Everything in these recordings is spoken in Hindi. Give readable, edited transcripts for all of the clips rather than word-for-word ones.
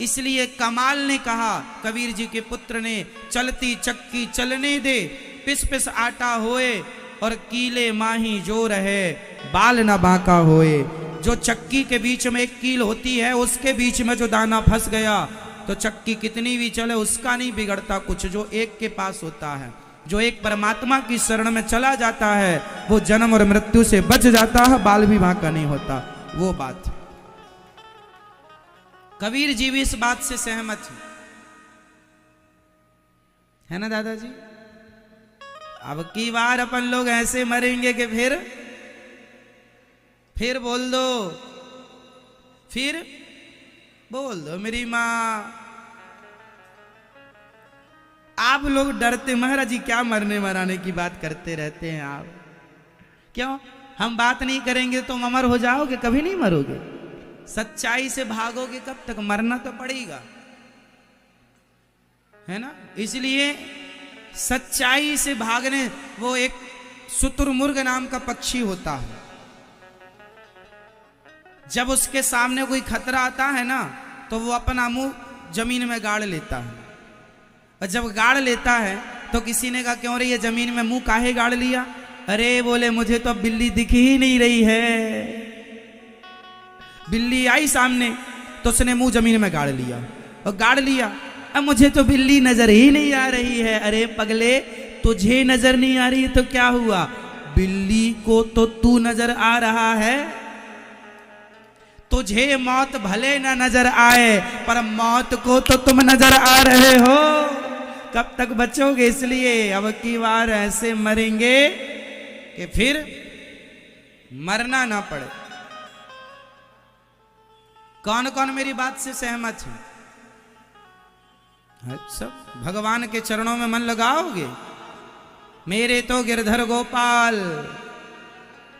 इसलिए कमाल ने कहा, कबीर जी के पुत्र ने, चलती चक्की चलने दे, पिस पिस आटा होए और कीले माही जो रहे, बाल न बांका होए। जो चक्की के बीच में एक कील होती है, उसके बीच में जो दाना फंस गया तो चक्की कितनी भी चले उसका नहीं बिगड़ता कुछ। जो एक के पास होता है, जो एक परमात्मा की शरण में चला जाता है, वो जन्म और मृत्यु से बच जाता है, बाल भी बांका नहीं होता। वो बात कबीर जी भी इस बात से सहमत है ना दादाजी। अब की बार अपन लोग ऐसे मरेंगे कि फिर बोल दो, फिर बोल दो मेरी माँ। आप लोग डरते, महाराज जी क्या मरने मराने की बात करते रहते हैं आप, क्यों? हम बात नहीं करेंगे तो अमर हो जाओगे, कभी नहीं मरोगे। सच्चाई से भागोगे कब तक, मरना तो पड़ेगा, है ना। इसलिए सच्चाई से भागने, वो एक शुतुरमुर्ग नाम का पक्षी होता है, जब उसके सामने कोई खतरा आता है ना तो वो अपना मुंह जमीन में गाड़ लेता है। और जब गाड़ लेता है तो किसी ने कहा क्यों रे ये जमीन में मुंह काहे गाड़ लिया? अरे बोले मुझे तो बिल्ली दिख ही नहीं रही है। बिल्ली आई सामने तो उसने मुंह जमीन में गाड़ लिया और गाड़ लिया, अब मुझे तो बिल्ली नजर ही नहीं आ रही है। अरे पगले तुझे नजर नहीं आ रही तो क्या हुआ, बिल्ली को तो तू नजर आ रहा है। तुझे मौत भले ना नजर आए पर मौत को तो तुम नजर आ रहे हो, कब तक बचोगे? इसलिए अब की बार ऐसे मरेंगे कि फिर मरना ना पड़े। कौन कौन मेरी बात से सहमत है? सब भगवान के चरणों में मन लगाओगे। मेरे तो गिरधर गोपाल,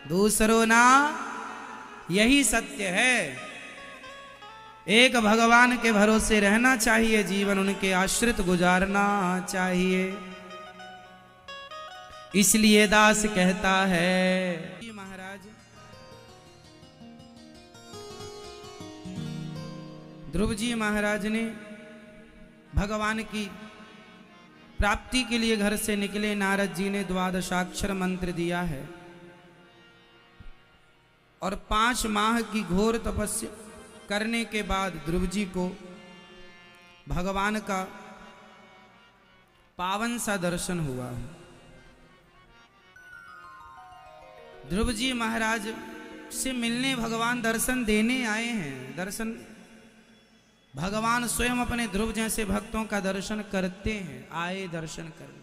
दूसरों ना, यही सत्य है। एक भगवान के भरोसे रहना चाहिए, जीवन उनके आश्रित गुजारना चाहिए। इसलिए दास कहता है, महाराज ध्रुव जी महाराज ने भगवान की प्राप्ति के लिए घर से निकले। नारद जी ने द्वादशाक्षर मंत्र दिया है और 5 माह की घोर तपस्या करने के बाद ध्रुव जी को भगवान का पावन सा दर्शन हुआ है। ध्रुव जी महाराज से मिलने भगवान दर्शन देने आए हैं। दर्शन भगवान स्वयं अपने ध्रुव जैसे भक्तों का दर्शन करते हैं, आए दर्शन करने।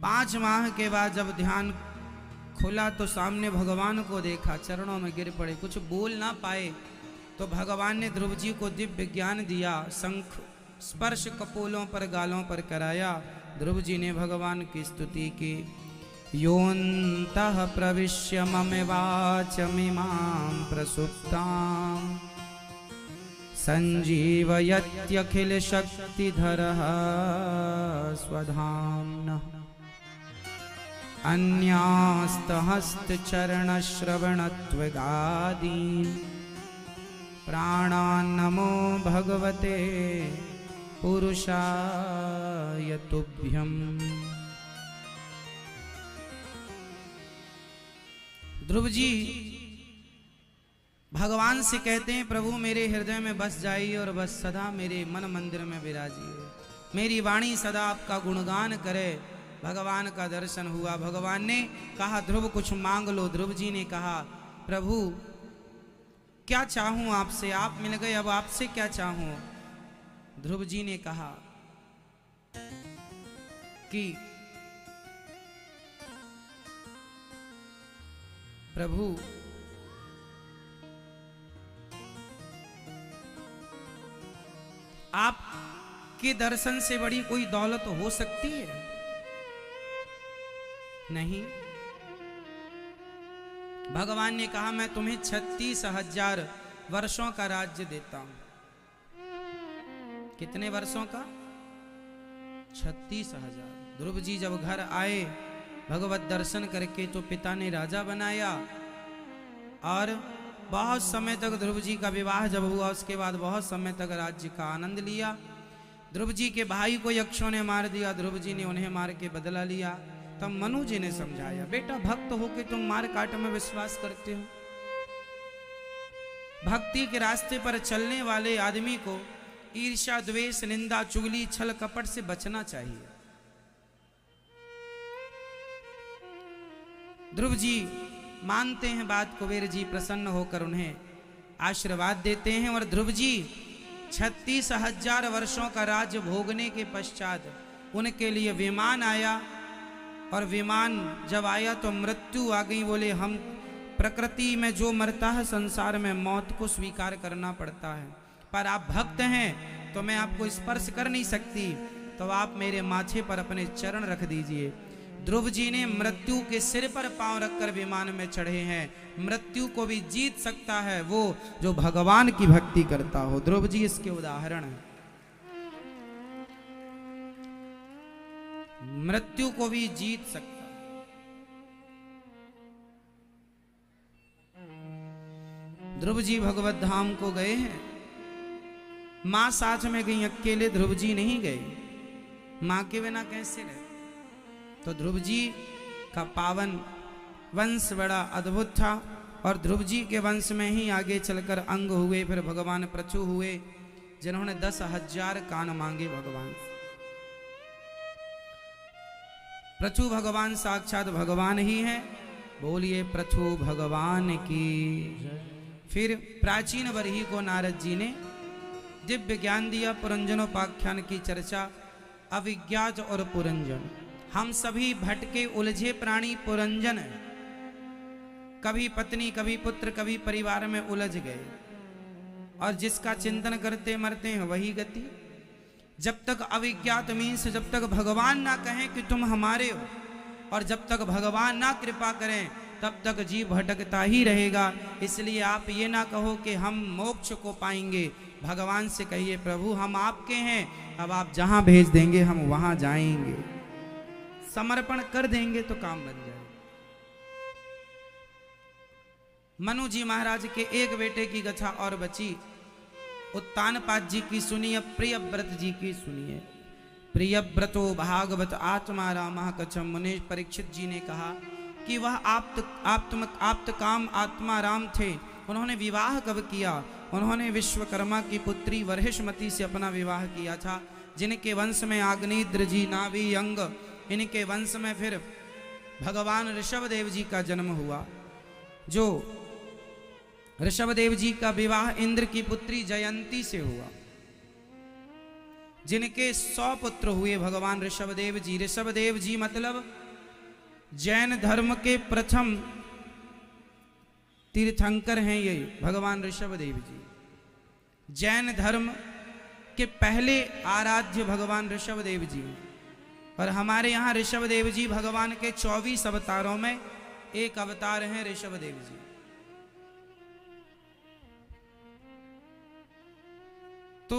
5 माह के बाद जब ध्यान खुला तो सामने भगवान को देखा, चरणों में गिर पड़े। कुछ बोल ना पाए तो भगवान ने ध्रुव जी को दिव्य ज्ञान दिया, शंख स्पर्श कपोलों पर गालों पर कराया। ध्रुव जी ने भगवान की स्तुति की। योऽन्तः प्रविश्य मम वाचमिमां प्रसुप्तां संजीवयत्यखिल शक्तिधरः स्वधाम्नः अन्यास्तहस्तचरणश्रवणत्वगादीन् प्राणान्नमो भगवते पुरुषाय तुभ्यम्। ध्रुव जी भगवान से कहते हैं, प्रभु मेरे हृदय में बस जाइए और बस सदा मेरे मन मंदिर में विराजिए। मेरी वाणी सदा आपका गुणगान करे। भगवान का दर्शन हुआ। भगवान ने कहा ध्रुव कुछ मांग लो। ध्रुव जी ने कहा प्रभु क्या चाहूं आपसे, आप मिल गए, अब आपसे क्या चाहूं? ध्रुव जी ने कहा कि प्रभु आपके दर्शन से बड़ी कोई दौलत हो सकती है? नहीं। भगवान ने कहा मैं तुम्हें 36,000 वर्षों का राज्य देता हूं। कितने वर्षों का? 36,000। ध्रुव जी जब घर आए भगवत दर्शन करके तो पिता ने राजा बनाया और बहुत समय तक ध्रुव जी का विवाह जब हुआ उसके बाद बहुत समय तक राज्य का आनंद लिया। ध्रुव जी के भाई को यक्षों ने मार दिया, ध्रुव जी ने उन्हें मार के बदला लिया। तब मनु जी ने समझाया, बेटा भक्त होके तुम मार काट में विश्वास करते हो। भक्ति के रास्ते पर चलने वाले आदमी को ईर्ष्या, द्वेष, निंदा, चुगली, छल कपट से बचना चाहिए। ध्रुव जी मानते हैं बात। कुबेर जी प्रसन्न होकर उन्हें आशीर्वाद देते हैं और ध्रुव जी 36,000 वर्षों का राज्य भोगने के पश्चात उनके लिए विमान आया। और विमान जब आया तो मृत्यु आ गई। बोले हम प्रकृति में जो मरता है संसार में मौत को स्वीकार करना पड़ता है, पर आप भक्त हैं तो मैं आपको स्पर्श कर नहीं सकती, तो आप मेरे माथे पर अपने चरण रख दीजिए। ध्रुव जी ने मृत्यु के सिर पर पांव रखकर विमान में चढ़े हैं। मृत्यु को भी जीत सकता है वो जो भगवान की भक्ति करता हो। ध्रुव जी इसके उदाहरण है। मृत्यु को भी जीत सकता। ध्रुव जी भगवत धाम को गए हैं। मां साथ में गई, अकेले ध्रुव जी नहीं गए। मां के बिना कैसे रहे? तो ध्रुव जी का पावन वंश बड़ा अद्भुत था और ध्रुव जी के वंश में ही आगे चलकर अंग हुए, फिर भगवान प्रचु हुए जिन्होंने 10,000 कान मांगे भगवान से। प्रचु भगवान साक्षात भगवान ही हैं। बोलिए प्रचु भगवान की। फिर प्राचीन बरही को नारद जी ने दिव्य ज्ञान दिया। पुरंजनोपाख्यान की चर्चा, अविज्ञात और पुरंजन। हम सभी भटके उलझे प्राणी पुरंजन है। कभी पत्नी, कभी पुत्र, कभी परिवार में उलझ गए और जिसका चिंतन करते मरते हैं वही गति। जब तक अविज्ञात मीन्स जब तक भगवान ना कहें कि तुम हमारे हो और जब तक भगवान ना कृपा करें तब तक जीव भटकता ही रहेगा। इसलिए आप ये ना कहो कि हम मोक्ष को पाएंगे। भगवान से कहिए प्रभु हम आपके हैं, अब आप जहां भेज देंगे हम वहां जाएंगे। समर्पण कर देंगे तो काम बन जाए। मनु जी महाराज के एक बेटे की कथा और बची। उत्तानपाद जी की सुनिए, प्रियव्रत जी की सुनिए। प्रियव्रतो भागवत आत्मा रामः कछम। मुनि परीक्षित जी ने कहा कि वह आप्त काम आत्मा राम थे। उन्होंने विवाह कब किया? उन्होंने विश्वकर्मा की पुत्री वर्हिष्मती से अपना विवाह किया था, जिनके वंश में आग्नेयद्र जी, नाभि, अंग, इनके वंश में फिर भगवान ऋषभदेव जी का जन्म हुआ। जो ऋषभदेव जी का विवाह इंद्र की पुत्री जयंती से हुआ, जिनके 100 पुत्र हुए भगवान ऋषभदेव जी। ऋषभदेव जी मतलब जैन धर्म के प्रथम तीर्थंकर हैं ये भगवान ऋषभदेव जी। जैन धर्म के पहले आराध्य भगवान ऋषभदेव जी। और हमारे यहाँ ऋषभदेव जी भगवान के 24 अवतारों में एक अवतार हैं ऋषभदेव जी। तो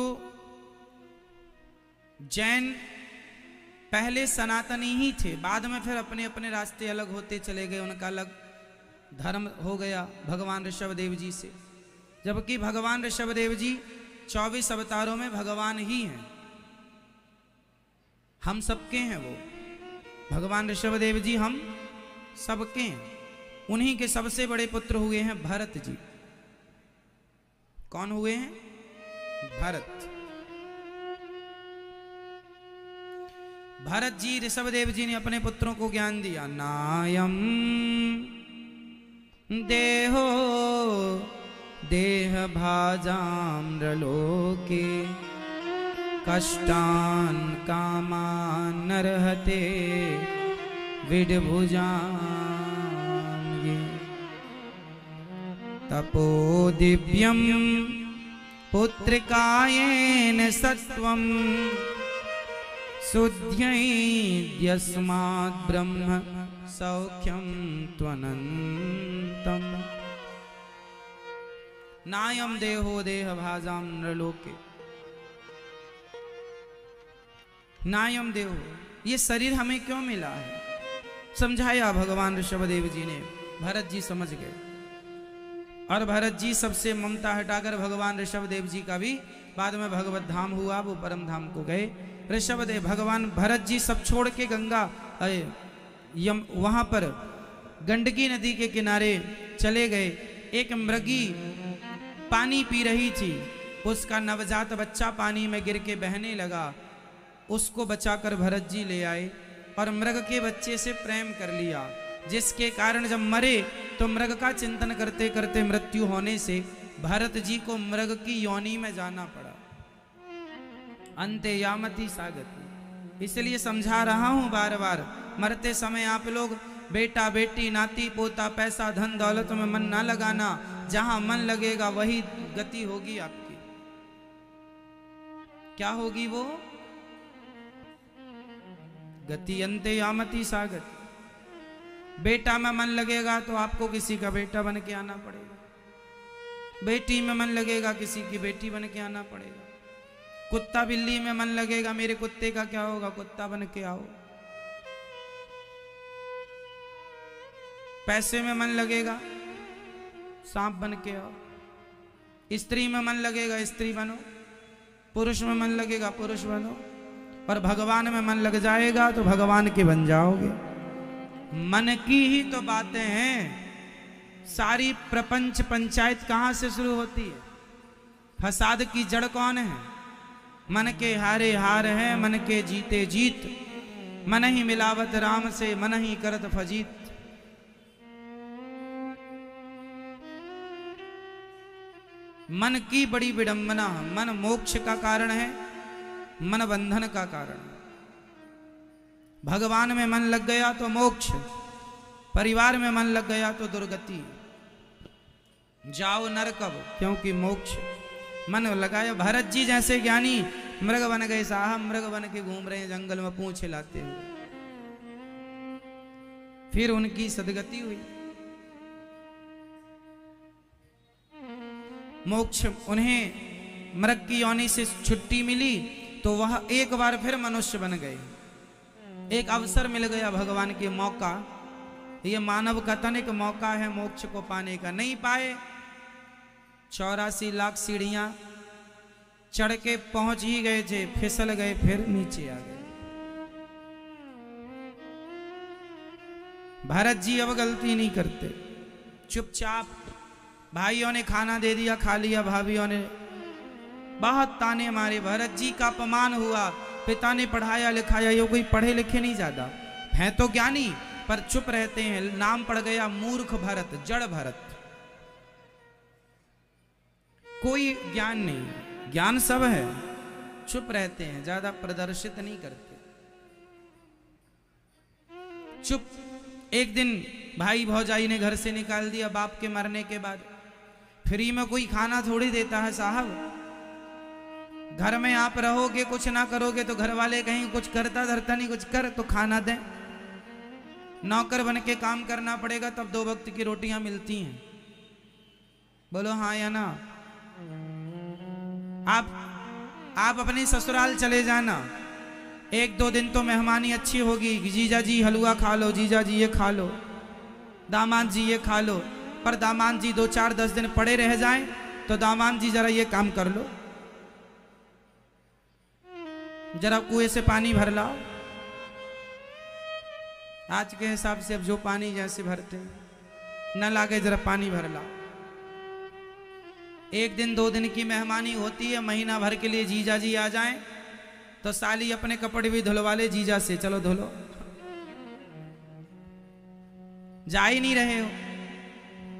जैन पहले सनातनी ही थे, बाद में फिर अपने अपने रास्ते अलग होते चले गए। उनका अलग धर्म हो गया भगवान ऋषभदेव जी से। जबकि भगवान ऋषभदेव जी 24 अवतारों में भगवान ही हैं। हम सबके हैं वो भगवान ऋषभदेव जी, हम सबके हैं। उन्हीं के सबसे बड़े पुत्र हुए हैं भरत जी। कौन हुए हैं? भरत। भरत जी ऋषभदेव जी ने अपने पुत्रों को ज्ञान दिया। नायम देहो देह भाजाम्रलोके कष्टान कामान नरहते विडभुजान। ये तपो दिव्यम पुत्रिकायेन सत्वम शुद्ध्यस्मात् ब्रह्म सौख्यम त्वनन्तम। नायम देहो देह भाजाम नरलोके। नायम देहो, ये शरीर हमें क्यों मिला है? समझाया भगवान ऋषभदेव जी ने। भरत जी समझ गए और भरत जी सबसे ममता हटाकर भगवान ऋषभ देव जी का भी बाद में भगवत धाम हुआ, वो परम धाम को गए। ऋषभ देव भगवान भरत जी सब छोड़ के गंगा वहां पर गंडकी नदी के किनारे चले गए। एक मृगी पानी पी रही थी, उसका नवजात बच्चा पानी में गिर के बहने लगा, उसको बचाकर भरत जी ले आए और मृग के बच्चे से प्रेम कर लिया, जिसके कारण जब मरे तो मृग का चिंतन करते करते मृत्यु होने से भरत जी को मृग की योनि में जाना पड़ा। अंते यामति सागति। इसलिए समझा रहा हूं बार बार, मरते समय आप लोग बेटा बेटी नाती पोता पैसा धन दौलत में मन ना लगाना, जहां मन लगेगा वही गति होगी आपकी। क्या होगी वो गति? अंते यामति सागति। बेटा में मन लगेगा तो आपको किसी का बेटा बन के आना पड़ेगा, बेटी में मन लगेगा किसी की बेटी बन के आना पड़ेगा, कुत्ता बिल्ली में मन लगेगा मेरे कुत्ते का क्या होगा, कुत्ता बन के आओ, पैसे में मन लगेगा सांप बन के आओ, स्त्री में मन लगेगा स्त्री बनो, पुरुष में मन लगेगा पुरुष बनो, और भगवान में मन लग जाएगा तो भगवान के बन जाओगे। मन की ही तो बातें हैं, सारी प्रपंच पंचायत कहां से शुरू होती है? फसाद की जड़ कौन है? मन के हारे हार है, मन के जीते जीत, मन ही मिलावत राम से, मन ही करत फजीत। मन की बड़ी विडंबना, मन मोक्ष का कारण है, मन बंधन का कारण है। भगवान में मन लग गया तो मोक्ष, परिवार में मन लग गया तो दुर्गति। जाओ नरकब क्योंकि मोक्ष मन लगाया। भरत जी जैसे ज्ञानी मृग बन गए साहब, मृग बन के घूम रहे हैं जंगल में पूंछ हिलाते हुए, फिर उनकी सदगति हुई। मोक्ष उन्हें मृग की योनि से छुट्टी मिली तो वह एक बार फिर मनुष्य बन गए। एक अवसर मिल गया भगवान के मौका, ये मानव का तनिक मौका है मोक्ष को पाने का। नहीं पाए, 84 लाख सीढ़ियां चढ़ के पहुंच ही गए थे, फिसल गए, फिर नीचे आ गए। भरत जी अब गलती नहीं करते, चुपचाप। भाइयों ने खाना दे दिया, खा लिया, भाभियों ने बहुत ताने मारे, भरत जी का अपमान हुआ। पिता ने पढ़ाया लिखाया, ये कोई पढ़े लिखे नहीं ज्यादा हैं तो ज्ञानी, पर चुप रहते हैं। नाम पड़ गया मूर्ख भरत, जड़ भरत, कोई ज्ञान नहीं, ज्ञान सब है, चुप रहते हैं, ज्यादा प्रदर्शित नहीं करते, चुप। एक दिन भाई भौजाई ने घर से निकाल दिया बाप के मरने के बाद। फ्री में कोई खाना थोड़ी देता है साहब, घर में आप रहोगे कुछ ना करोगे तो घर वाले कहीं कुछ करता धरता नहीं, कुछ कर तो खाना दें। नौकर बन के काम करना पड़ेगा तब 2 वक्त की रोटियां मिलती हैं। बोलो हाँ या ना? आप अपने ससुराल चले जाना, 1-2 दिन तो मेहमानी अच्छी होगी, जीजा जी हलवा खा लो, जीजा जी ये खा लो, दामाद जी ये खा लो, पर दामाद जी 2-4-10 दिन पड़े रह जाएं तो दामाद जी जरा ये काम कर लो, जरा कुएं से पानी भर लाओ। आज के हिसाब से अब जो पानी जैसे भरते हैं, न लागे जरा पानी भर लाओ। 1 दिन 2 दिन की मेहमानी होती है, महीना भर के लिए जीजा जी आ जाएं तो साली अपने कपड़े भी धुलवा ले जीजा से, चलो धुलो। जा ही नहीं रहे हो,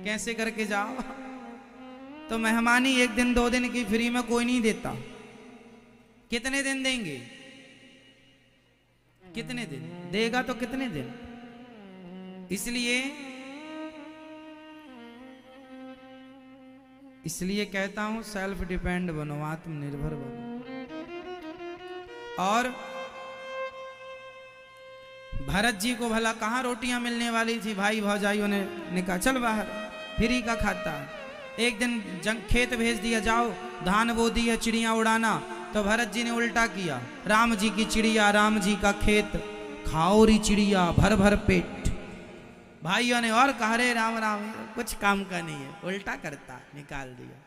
कैसे करके जाओ? तो मेहमानी 1 दिन 2 दिन की फ्री में कोई नहीं देता। कितने दिन देंगे? कितने दिन देगा तो कितने दिन? इसलिए कहता हूं सेल्फ डिपेंड बनो, आत्मनिर्भर बनो। और भरत जी को भला कहां रोटियां मिलने वाली थी? भाई भौजाइयों ने कहा चल बाहर, फ्री का खाता है। एक दिन खेत भेज दिया, जाओ धान बो दिया, चिड़ियां उड़ाना। तो भरत जी ने उल्टा किया, राम जी की चिड़िया, राम जी का खेत, खाओ री चिड़िया भर भर पेट। भाइयों ने और कहा रे राम राम, कुछ काम का नहीं है, उल्टा करता, निकाल दिया।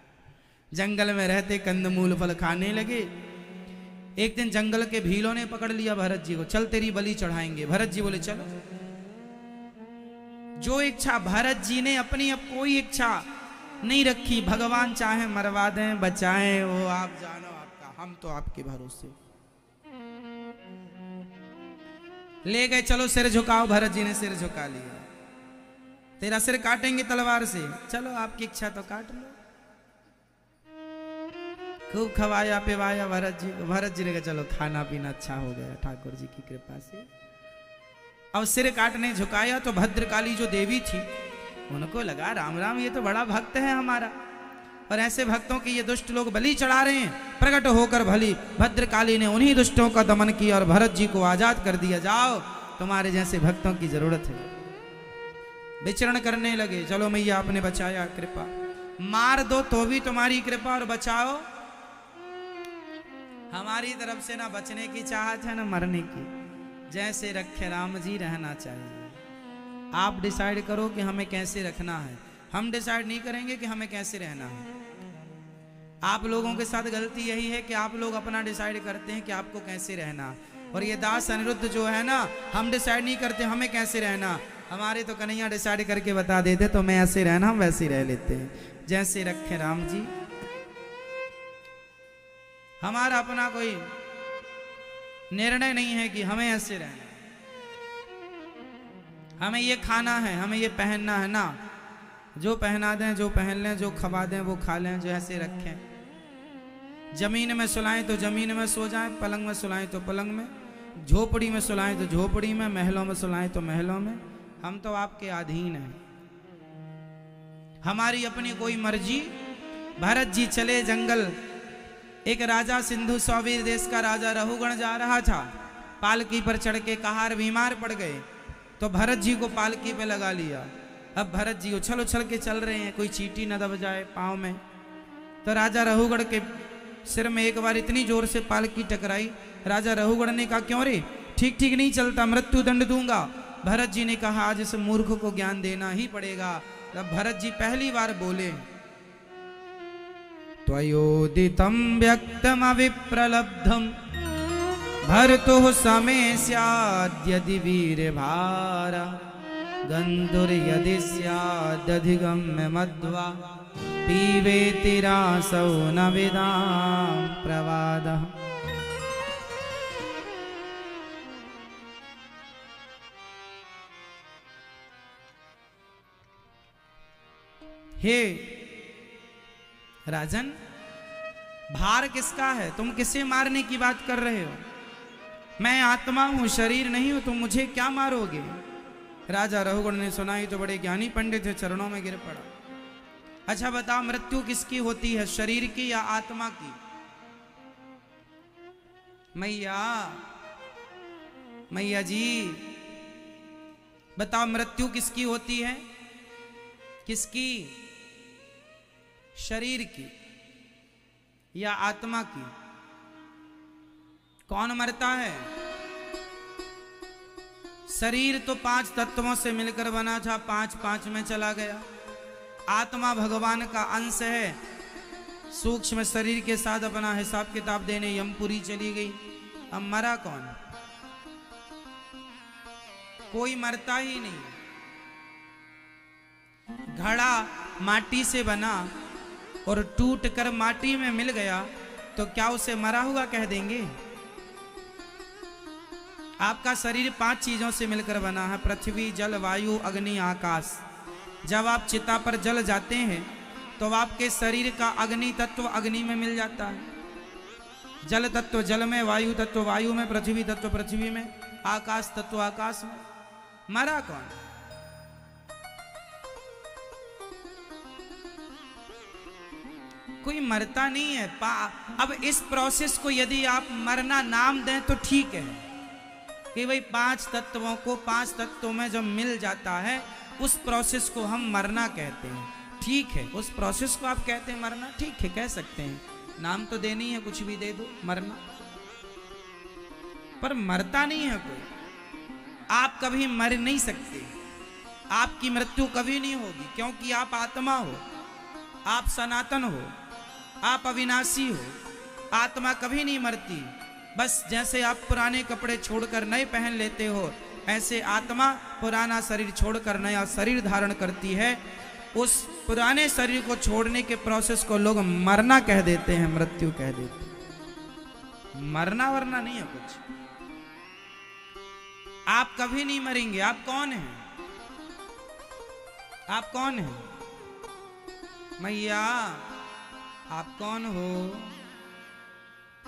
जंगल में रहते कंदमूल फल खाने लगे। एक दिन जंगल के भीलों ने पकड़ लिया भरत जी को, चल तेरी बलि चढ़ाएंगे। भरत जी बोले चलो। जो इच्छा भरत जी ने अपनी अब कोई इच्छा नहीं रखी, भगवान चाहे मरवा दें बचाएं, वो आप जानो आपका, हम तो आपके भरोसे। ले गए, चलो सिर झुकाओ। भरत जी ने सिर झुका लिया। तेरा सिर काटेंगे तलवार से, चलो आपकी इच्छा तो काट लो। खूब खवाया पिवाया भरत जी को। भरत जी ने कहा चलो खाना पीना अच्छा हो गया ठाकुर जी की कृपा से। अब सिर काटने झुकाया तो भद्रकाली जो देवी थी, उनको लगा राम राम ये तो बड़ा भक्त है हमारा, और ऐसे भक्तों के ये दुष्ट लोग बलि चढ़ा रहे हैं। प्रकट होकर भली भद्रकाली ने उन्हीं दुष्टों का दमन किया और भरत जी को आजाद कर दिया। जाओ, तुम्हारे जैसे भक्तों की जरूरत है। विचरण करने लगे। चलो मैया आपने बचाया, कृपा, मार दो तो भी तुम्हारी कृपा, और बचाओ हमारी तरफ से ना बचने की चाहत है ना मरने की। जैसे रखे राम जी रहना चाहिए। आप डिसाइड करो कि हमें कैसे रखना है, हम डिसाइड नहीं करेंगे कि हमें कैसे रहना है। आप लोगों के साथ गलती यही है कि आप लोग अपना डिसाइड करते हैं कि आपको कैसे रहना, और ये दास अनिरुद्ध जो है ना, हम डिसाइड नहीं करते हमें कैसे रहना। हमारे तो कन्हैया डिसाइड करके बता देते, तो मैं ऐसे रहना, हम वैसे रह लेते हैं। जैसे रखे राम जी। हमारा अपना कोई निर्णय नहीं है कि हमें ऐसे रहना, हमें ये खाना है, हमें ये पहनना है ना। जो पहना दें, जो पहन लें, जो खवा दें वो खा लें, जो ऐसे रखें। जमीन में सुलाएं तो जमीन में सो जाएं, पलंग में सुलाएं तो पलंग में, झोपड़ी में सुलाएं तो झोपड़ी में, महलों में सुलाएं तो महलों में। हम तो आपके अधीन हैं, हमारी अपनी कोई मर्जी। भरत जी चले जंगल। एक राजा सिंधु सौवीर देश का राजा रहुगण जा रहा था। पालकी पर चढ़ के कहार बीमार पड़ गए, तो भरत जी को पालकी पे लगा लिया। अब भरत जी उछल उछल के चल रहे हैं, कोई चींटी न दब जाए पाँव में। तो राजा रहुगण के सिर में एक बार इतनी जोर से पालकी टकराई। राजा रहुगण ने कहा क्यों रे, ठीक ठीक नहीं चलता, मृत्यु दंड दूंगा। भरत जी ने कहा आज इस मूर्ख को ज्ञान देना ही पड़ेगा। तब भरत जी पहली बार बोले, त्वयोदितं व्यक्तमविप्रलब्धं भर्तुः समे स्याद्यदि वीरभारा गन्धुर्यदि स्यादधिगम्य मध्वा पीवेति रासौ न विदां प्रवादः। हे राजन, भार किसका है? तुम किसे मारने की बात कर रहे हो? मैं आत्मा हूं, शरीर नहीं हूं, तुम मुझे क्या मारोगे? राजा रहुगण ने सुनाई तो बड़े ज्ञानी पंडित थे, चरणों में गिर पड़ा। अच्छा बताओ, मृत्यु किसकी होती है, शरीर की या आत्मा की? मैया, मैया जी बताओ, मृत्यु किसकी होती है? किसकी? शरीर की या आत्मा की? कौन मरता है? शरीर तो 5 तत्वों से मिलकर बना था, 5 में चला गया। आत्मा भगवान का अंश है, सूक्ष्म शरीर के साथ अपना हिसाब किताब देने यमपुरी चली गई। अब मरा कौन? कोई मरता ही नहीं। घड़ा माटी से बना और टूट कर माटी में मिल गया तो क्या उसे मरा हुआ कह देंगे? आपका शरीर 5 चीजों से मिलकर बना है, पृथ्वी, जल, वायु, अग्नि, आकाश। जब आप चिता पर जल जाते हैं तो आपके शरीर का अग्नि तत्व अग्नि में मिल जाता है, जल तत्व जल में, वायु तत्व वायु में, पृथ्वी तत्व पृथ्वी में, आकाश तत्व आकाश में। मरा कौन? कोई मरता नहीं है। अब इस प्रोसेस को यदि आप मरना नाम दें तो ठीक है कि भाई 5 तत्वों को 5 तत्वों में जब मिल जाता है उस प्रोसेस को हम मरना कहते हैं। ठीक है, उस प्रोसेस को आप कहते हैं मरना, ठीक है, कह सकते हैं। नाम तो देनी है, कुछ भी दे दो, मरना। पर मरता नहीं है कोई। आप कभी मर नहीं सकते। आपकी मृत्यु कभी नहीं होगी, क्योंकि आप आत्मा हो, आप सनातन हो, आप अविनाशी हो। आत्मा कभी नहीं मरती। बस जैसे आप पुराने कपड़े छोड़कर नए पहन लेते हो, ऐसे आत्मा पुराना शरीर छोड़कर नया शरीर धारण करती है। उस पुराने शरीर को छोड़ने के प्रोसेस को लोग मरना कह देते हैं, मृत्यु कह देते हैं। मरना वरना नहीं है कुछ। आप कभी नहीं मरेंगे। आप कौन हैं? आप कौन हैं? मैया आप कौन हो?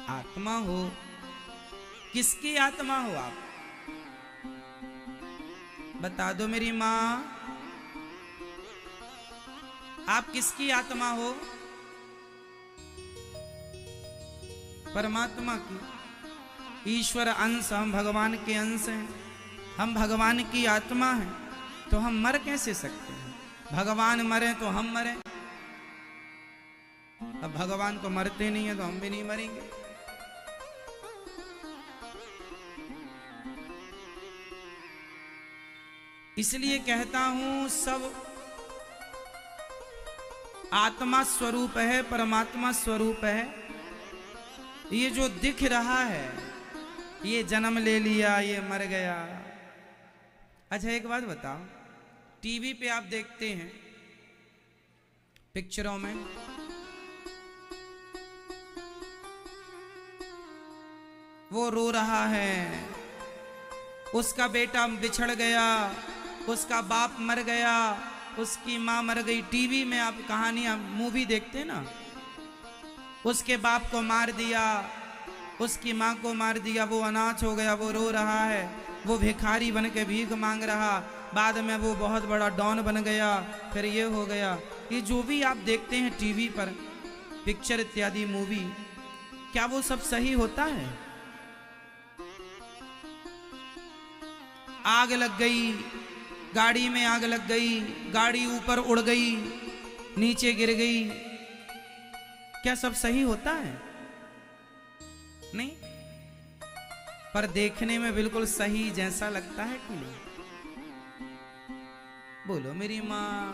आत्मा हो। किसकी आत्मा हो आप? बता दो मेरी मां, आप किसकी आत्मा हो? परमात्मा की। ईश्वर अंश, हम भगवान के अंश हैं। हम भगवान की आत्मा हैं, तो हम मर कैसे सकते हैं? भगवान मरे तो हम मरे। अब भगवान तो मरते नहीं है, तो हम भी नहीं मरेंगे। इसलिए कहता हूं, सब आत्मा स्वरूप है, परमात्मा स्वरूप है। ये जो दिख रहा है, ये जन्म ले लिया, ये मर गया। अच्छा एक बात बताओ, टीवी पे आप देखते हैं, पिक्चरों में, वो रो रहा है, उसका बेटा बिछड़ गया, उसका बाप मर गया, उसकी माँ मर गई। टीवी में आप कहानियां, मूवी देखते ना, उसके बाप को मार दिया, उसकी माँ को मार दिया, वो अनाथ हो गया, वो रो रहा है, वो भिखारी बन के भीख मांग रहा, बाद में वो बहुत बड़ा डॉन बन गया, फिर ये हो गया। ये जो भी आप देखते हैं टीवी पर, पिक्चर इत्यादि मूवी, क्या वो सब सही होता है? आग लग गई, गाड़ी में आग लग गई, गाड़ी ऊपर उड़ गई, नीचे गिर गई, क्या सब सही होता है? नहीं। पर देखने में बिल्कुल सही जैसा लगता है कि नहीं? बोलो मेरी मां।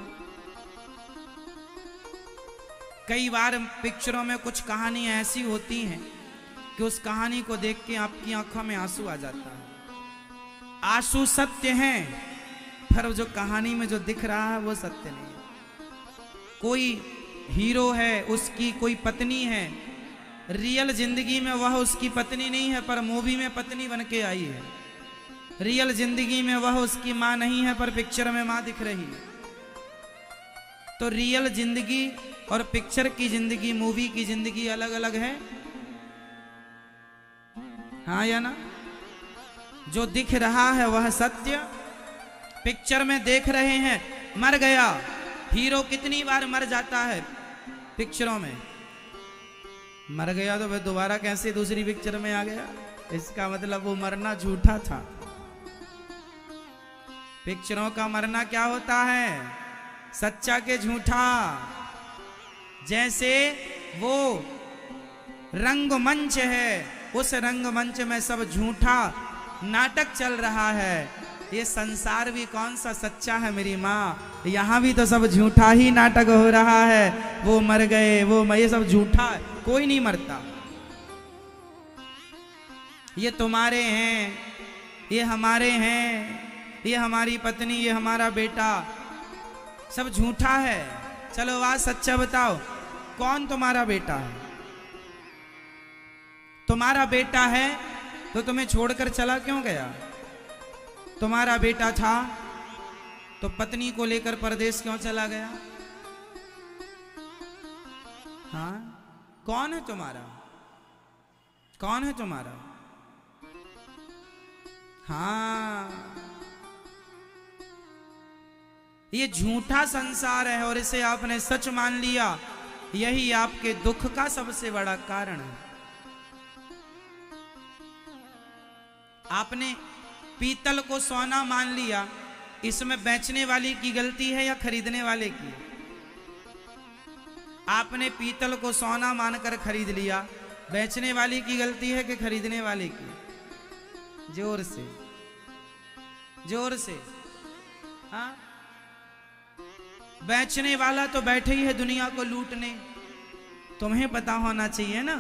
कई बार पिक्चरों में कुछ कहानियां ऐसी होती हैं कि उस कहानी को देख के आपकी आंखों में आंसू आ जाता है। आंसू सत्य हैं, पर जो कहानी में जो दिख रहा है वो सत्य नहीं है। कोई हीरो है, उसकी कोई पत्नी है, रियल जिंदगी में वह उसकी पत्नी नहीं है, पर मूवी में पत्नी बन के आई है। रियल जिंदगी में वह उसकी मां नहीं है, पर पिक्चर में मां दिख रही है। तो रियल जिंदगी और पिक्चर की जिंदगी, मूवी की जिंदगी अलग अलग है। हाँ या ना? जो दिख रहा है वह सत्य। पिक्चर में देख रहे हैं, मर गया, हीरो कितनी बार मर जाता है पिक्चरों में। मर गया तो वह दोबारा कैसे दूसरी पिक्चर में आ गया? इसका मतलब वो मरना झूठा था। पिक्चरों का मरना क्या होता है? सच्चा के झूठा। जैसे वो रंगमंच है, उस रंगमंच में सब झूठा नाटक चल रहा है। ये संसार भी कौन सा सच्चा है मेरी माँ? यहाँ भी तो सब झूठा ही नाटक हो रहा है। वो मर गए, ये सब झूठा है, कोई नहीं मरता। ये तुम्हारे हैं, ये हमारे हैं, ये हमारी पत्नी, ये हमारा बेटा, सब झूठा है। चलो आज सच्चा बताओ, कौन तुम्हारा बेटा है? तुम्हारा बेटा है तो तुम्हें छोड़कर चला क्यों गया? तुम्हारा बेटा था तो पत्नी को लेकर परदेश क्यों चला गया? हाँ, कौन है तुम्हारा? कौन है तुम्हारा? हाँ, ये झूठा संसार है और इसे आपने सच मान लिया। यही आपके दुख का सबसे बड़ा कारण है। आपने पीतल को सोना मान लिया, इसमें बेचने वाले की गलती है या खरीदने वाले की? आपने पीतल को सोना मानकर खरीद लिया, बेचने वाले की गलती है कि खरीदने वाले की? जोर से, जोर से। हाँ, बेचने वाला तो बैठे ही है दुनिया को लूटने। तुम्हें पता होना चाहिए ना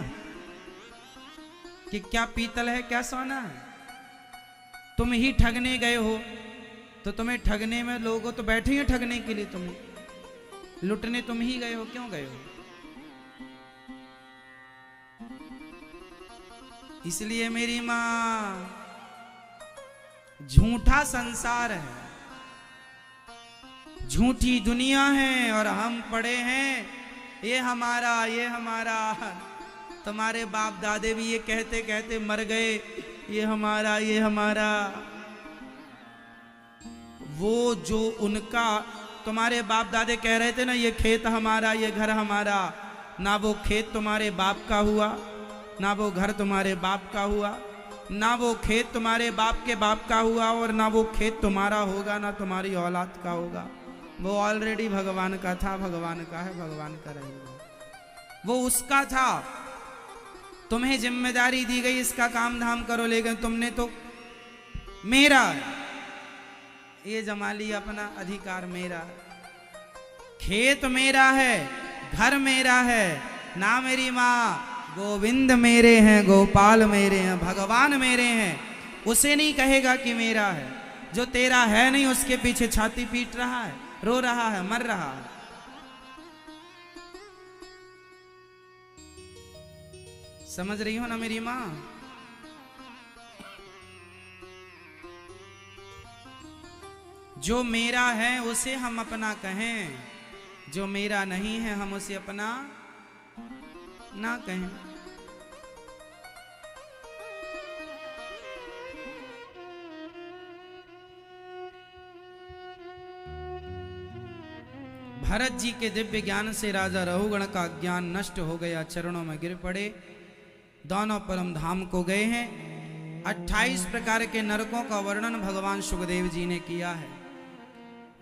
कि क्या पीतल है क्या सोना है। तुम ही ठगने गए हो तो तुम्हें ठगने में लोगों तो बैठे ही ठगने के लिए, तुम्हें लुटने तुम ही गए हो। क्यों गए हो? इसलिए मेरी मां, झूठा संसार है, झूठी दुनिया है और हम पड़े हैं ये हमारा ये हमारा। तुम्हारे बाप दादे भी ये कहते कहते मर गए, ये हमारा ये हमारा। वो जो उनका तुम्हारे बाप दादे कह रहे थे ना, ये खेत हमारा ये घर हमारा, ना वो खेत तुम्हारे बाप का हुआ, ना वो घर तुम्हारे बाप का हुआ, ना वो खेत तुम्हारे बाप के बाप का हुआ, और ना वो खेत तुम्हारा होगा, ना तुम्हारी औलाद का होगा। वो ऑलरेडी भगवान का था, भगवान का है, भगवान का रहेगा। वो उसका था, तुम्हें जिम्मेदारी दी गई इसका काम धाम करो, लेकिन तुमने तो मेरा ये जमा लिया अपना अधिकार, मेरा खेत मेरा है, घर मेरा है। ना मेरी माँ, गोविंद मेरे हैं, गोपाल मेरे हैं, भगवान मेरे हैं। उसे नहीं कहेगा कि मेरा है। जो तेरा है नहीं उसके पीछे छाती पीट रहा है, रो रहा है, मर रहा है। समझ रही हो ना मेरी मां? जो मेरा है उसे हम अपना कहें, जो मेरा नहीं है हम उसे अपना ना कहें। भरत जी के दिव्य ज्ञान से राजा रहुगण का ज्ञान नष्ट हो गया, चरणों में गिर पड़े, दोनों परम धाम को गए हैं। 28 प्रकार के नरकों का वर्णन भगवान सुखदेव जी ने किया है।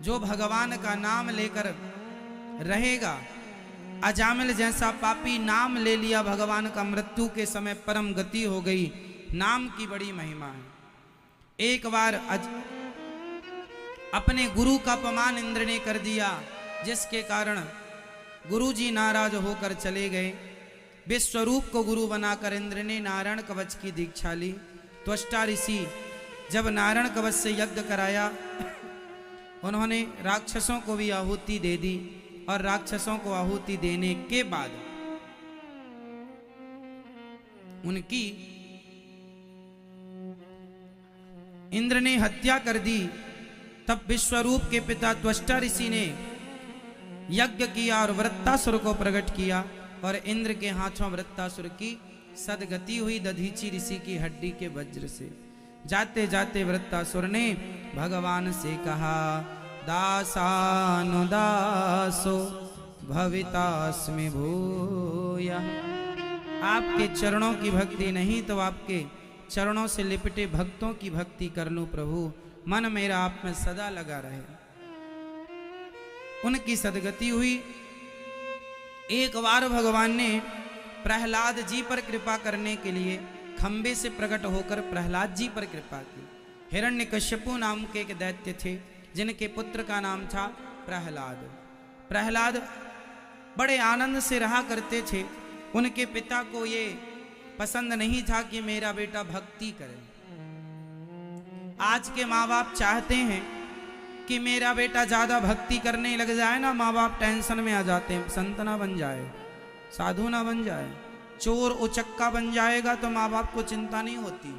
जो भगवान का नाम लेकर रहेगा, अजामिल जैसा पापी नाम ले लिया भगवान का, मृत्यु के समय परम गति हो गई। नाम की बड़ी महिमा है। एक बार अपने गुरु का अपमान इंद्र ने कर दिया, जिसके कारण गुरुजी नाराज होकर चले गए। विश्वरूप को गुरु बनाकर इंद्र ने नारायण कवच की दीक्षा ली। त्वष्टा ऋषि जब नारायण कवच से यज्ञ कराया, उन्होंने राक्षसों को भी आहुति दे दी, और राक्षसों को आहुति देने के बाद उनकी इंद्र ने हत्या कर दी। तब विश्वरूप के पिता त्वष्टा ऋषि ने यज्ञ किया और वृत्तासुर को प्रकट किया, और इंद्र के हाथों वृत्तासुर की सदगति हुई दधीची ऋषि की हड्डी के वज्र से। जाते जाते वृत्तासुर ने भगवान से कहा, दासानुदासो भवितास्मि भूयः। आपके चरणों की भक्ति नहीं तो आपके चरणों से लिपटे भक्तों की भक्ति कर लूं प्रभु। मन मेरा आप में सदा लगा रहे। उनकी सदगति हुई। एक बार भगवान ने प्रहलाद जी पर कृपा करने के लिए खंबे से प्रकट होकर प्रहलाद जी पर कृपा की। हिरण्यकश्यपु नाम के एक दैत्य थे, जिनके पुत्र का नाम था प्रहलाद। प्रहलाद बड़े आनंद से रहा करते थे। उनके पिता को ये पसंद नहीं था कि मेरा बेटा भक्ति करे। आज के माँ बाप चाहते हैं कि मेरा बेटा ज्यादा भक्ति करने लग जाए ना, माँ बाप टेंशन में आ जाते हैं, संत ना बन जाए, साधु ना बन जाए, चोर उचक्का बन जाएगा तो माँ बाप को चिंता नहीं होती।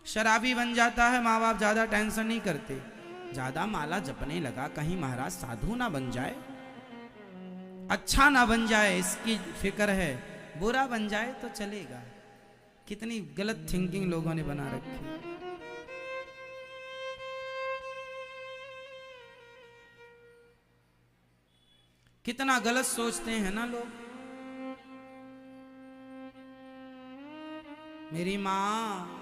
शराबी बन जाता है, माँ बाप ज्यादा टेंशन नहीं करते। ज्यादा माला जपने लगा, कहीं महाराज साधु ना बन जाए, अच्छा ना बन जाए, इसकी फिक्र है। बुरा बन जाए तो चलेगा। कितनी गलत थिंकिंग लोगों ने बना रखी। कितना गलत सोचते हैं ना लोग। मेरी मां,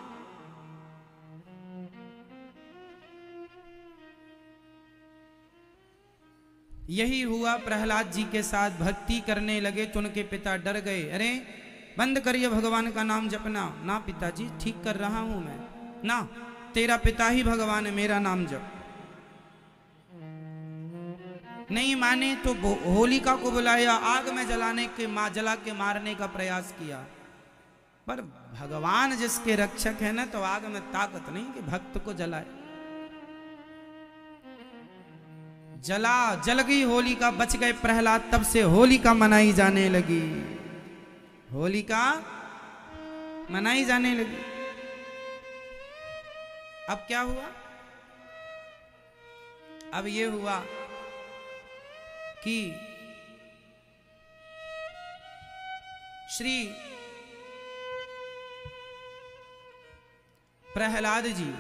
यही हुआ प्रहलाद जी के साथ। भक्ति करने लगे तो उनके पिता डर गए। अरे बंद करिए भगवान का नाम जपना। ना पिताजी, ठीक कर रहा हूं मैं। ना, तेरा पिता ही भगवान है, मेरा नाम जप। नहीं माने तो होलिका को बुलाया, आग में जला के मारने का प्रयास किया। पर भगवान जिसके रक्षक है ना, तो आग में ताकत नहीं कि भक्त को जलाए। जल गई होलिका, बच गए प्रहलाद। तब से होलिका मनाई जाने लगी, होलिका मनाई जाने लगी। अब क्या हुआ? अब ये हुआ कि श्री प्रहलाद जी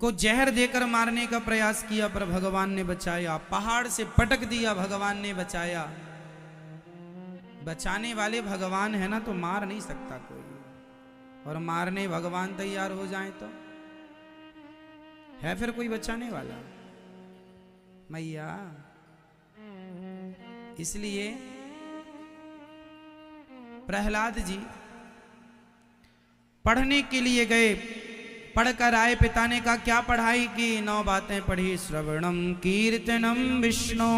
को जहर देकर मारने का प्रयास किया, पर भगवान ने बचाया। पहाड़ से पटक दिया, भगवान ने बचाया। बचाने वाले भगवान है ना, तो मार नहीं सकता कोई। और मारने भगवान तैयार हो जाए तो है फिर कोई बचाने वाला? मैया। इसलिए प्रहलाद जी पढ़ने के लिए गए, पढ़कर आए। पिता ने कहा क्या पढ़ाई की? 9 बातें पढ़ी। श्रवणम कीर्तनम विष्णु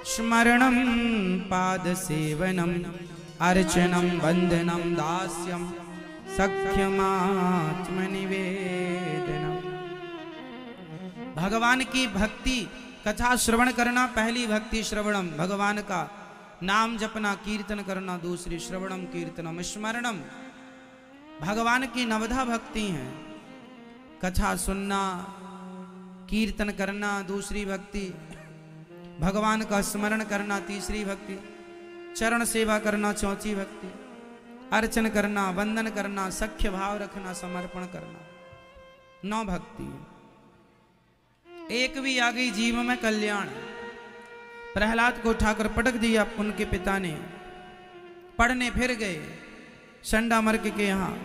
स्मरणम पाद सेवनम अर्चनम वंदनम दास्यम सख्यमात्मनिवेदनम। भगवान की भक्ति कथा श्रवण करना, पहली भक्ति श्रवणम, भगवान का नाम जपना, कीर्तन करना दूसरी। श्रवणम कीर्तनम स्मरणम, भगवान की नवधा भक्ति है। कथा सुनना, कीर्तन करना दूसरी भक्ति, भगवान का स्मरण करना तीसरी भक्ति, चरण सेवा करना चौथी भक्ति, अर्चन करना, वंदन करना, सख्य भाव रखना, समर्पण करना, 9 भक्ति। एक भी आ गई जीव में कल्याण। प्रहलाद को उठाकर पटक दिया उनके पिता ने। पढ़ने फिर गए चंडामर्क के यहाँ,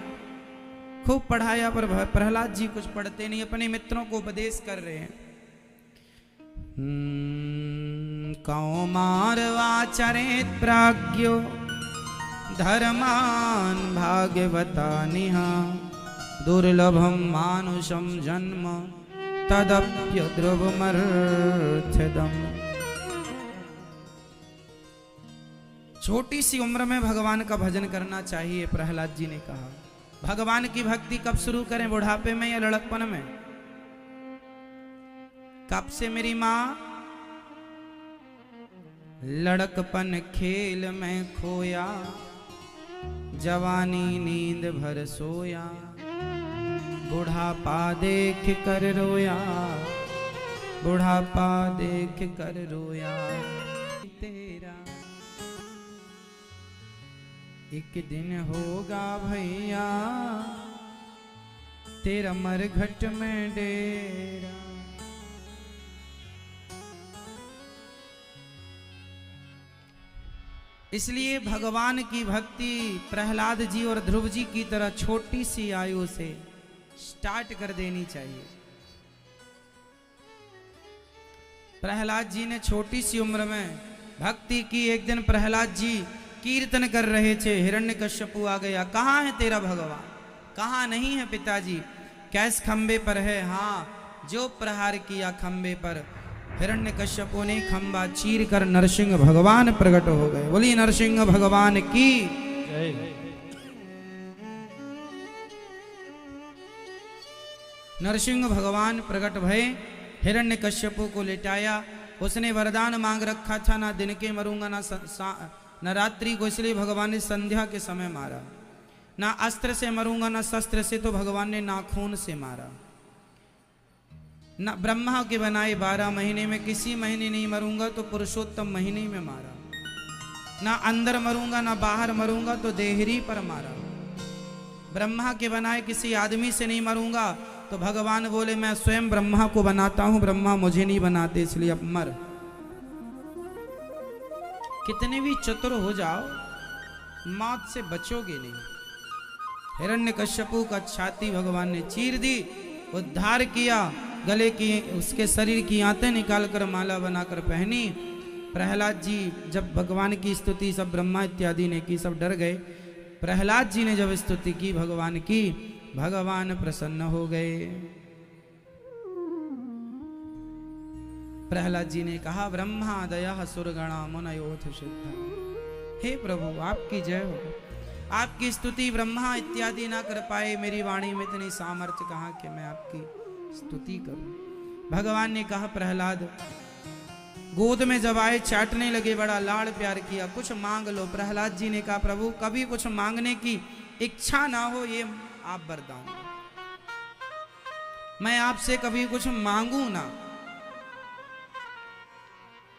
खूब पढ़ाया, पर प्रहलाद जी कुछ पढ़ते नहीं। अपने मित्रों को उपदेश कर रहे हैं। कौमारवाचरेत प्राज्ञो धर्मान भाग्यवतानिहा दुर्लभम मानुषम जन्म तदप्य ध्रुवमर्थदम। छोटी सी उम्र में भगवान का भजन करना चाहिए, प्रहलाद जी ने कहा। भगवान की भक्ति कब शुरू करें? बुढ़ापे में या लड़कपन में? कब से मेरी माँ? लड़कपन खेल में खोया, जवानी नींद भर सोया, बुढ़ापा देख कर रोया, बुढ़ापा देख कर रोया। तेरा एक दिन होगा भैया, तेरा मरघट में डेरा। इसलिए भगवान की भक्ति प्रहलाद जी और ध्रुव जी की तरह छोटी सी आयु से स्टार्ट कर देनी चाहिए। प्रहलाद जी ने छोटी सी उम्र में भक्ति की। एक दिन प्रहलाद जी कीर्तन कर रहे थे, हिरण्यकश्यपु आ गया। कहाँ है तेरा भगवान? कहाँ नहीं है पिताजी? कैस खंबे पर है? हाँ, जो प्रहार किया खंबे पर, हिरण्यकश्यपु ने खंबा चीर कर नरसिंह भगवान प्रकट हो गए। बोली नरसिंह भगवान की जय। नरसिंह भगवान प्रकट भये, हिरण्यकश्यपु को लेटाया। उसने वरदान मांग रखा था, ना दिन के मरूंगा न रात्रि को, इसलिए भगवान ने संध्या के समय मारा। ना अस्त्र से मरूंगा ना शस्त्र से, तो भगवान ने नाखून से मारा। ना ब्रह्मा के बनाए 12 महीने में किसी महीने नहीं मरूंगा, तो पुरुषोत्तम महीने में मारा। ना अंदर मरूंगा ना बाहर मरूंगा, तो देहरी पर मारा। ब्रह्मा के बनाए किसी आदमी से नहीं मरूंगा, तो भगवान बोले मैं स्वयं ब्रह्मा को बनाता हूं, ब्रह्मा मुझे नहीं बनाते, इसलिए अब मर। कितने भी चतुर हो जाओ, मौत से बचोगे नहीं। हिरण्यकश्यपु का छाती भगवान ने चीर दी, उद्धार किया। गले की उसके शरीर की आंतें निकालकर माला बनाकर पहनी। प्रहलाद जी जब भगवान की स्तुति सब ब्रह्मा इत्यादि ने की, सब डर गए। प्रहलाद जी ने जब स्तुति की भगवान की, भगवान प्रसन्न हो गए। प्रहलाद जी ने कहा, ब्रह्मादयः सुरगणा मुनयोथ सिद्धा। हे प्रभु आपकी जय हो, आपकी स्तुति ब्रह्मा इत्यादि ना कर पाए, मेरी वाणी में इतनी सामर्थ्य कहाँ कि मैं आपकी स्तुति करूं। भगवान ने कहा, प्रहलाद गोद में जब आए चाटने लगे, बड़ा लाड़ प्यार किया, कुछ मांग लो। प्रहलाद जी ने कहा, प्रभु कभी कुछ मांगने की इच्छा ना हो ये आप वरदान दो, मैं आपसे कभी कुछ मांगू ना,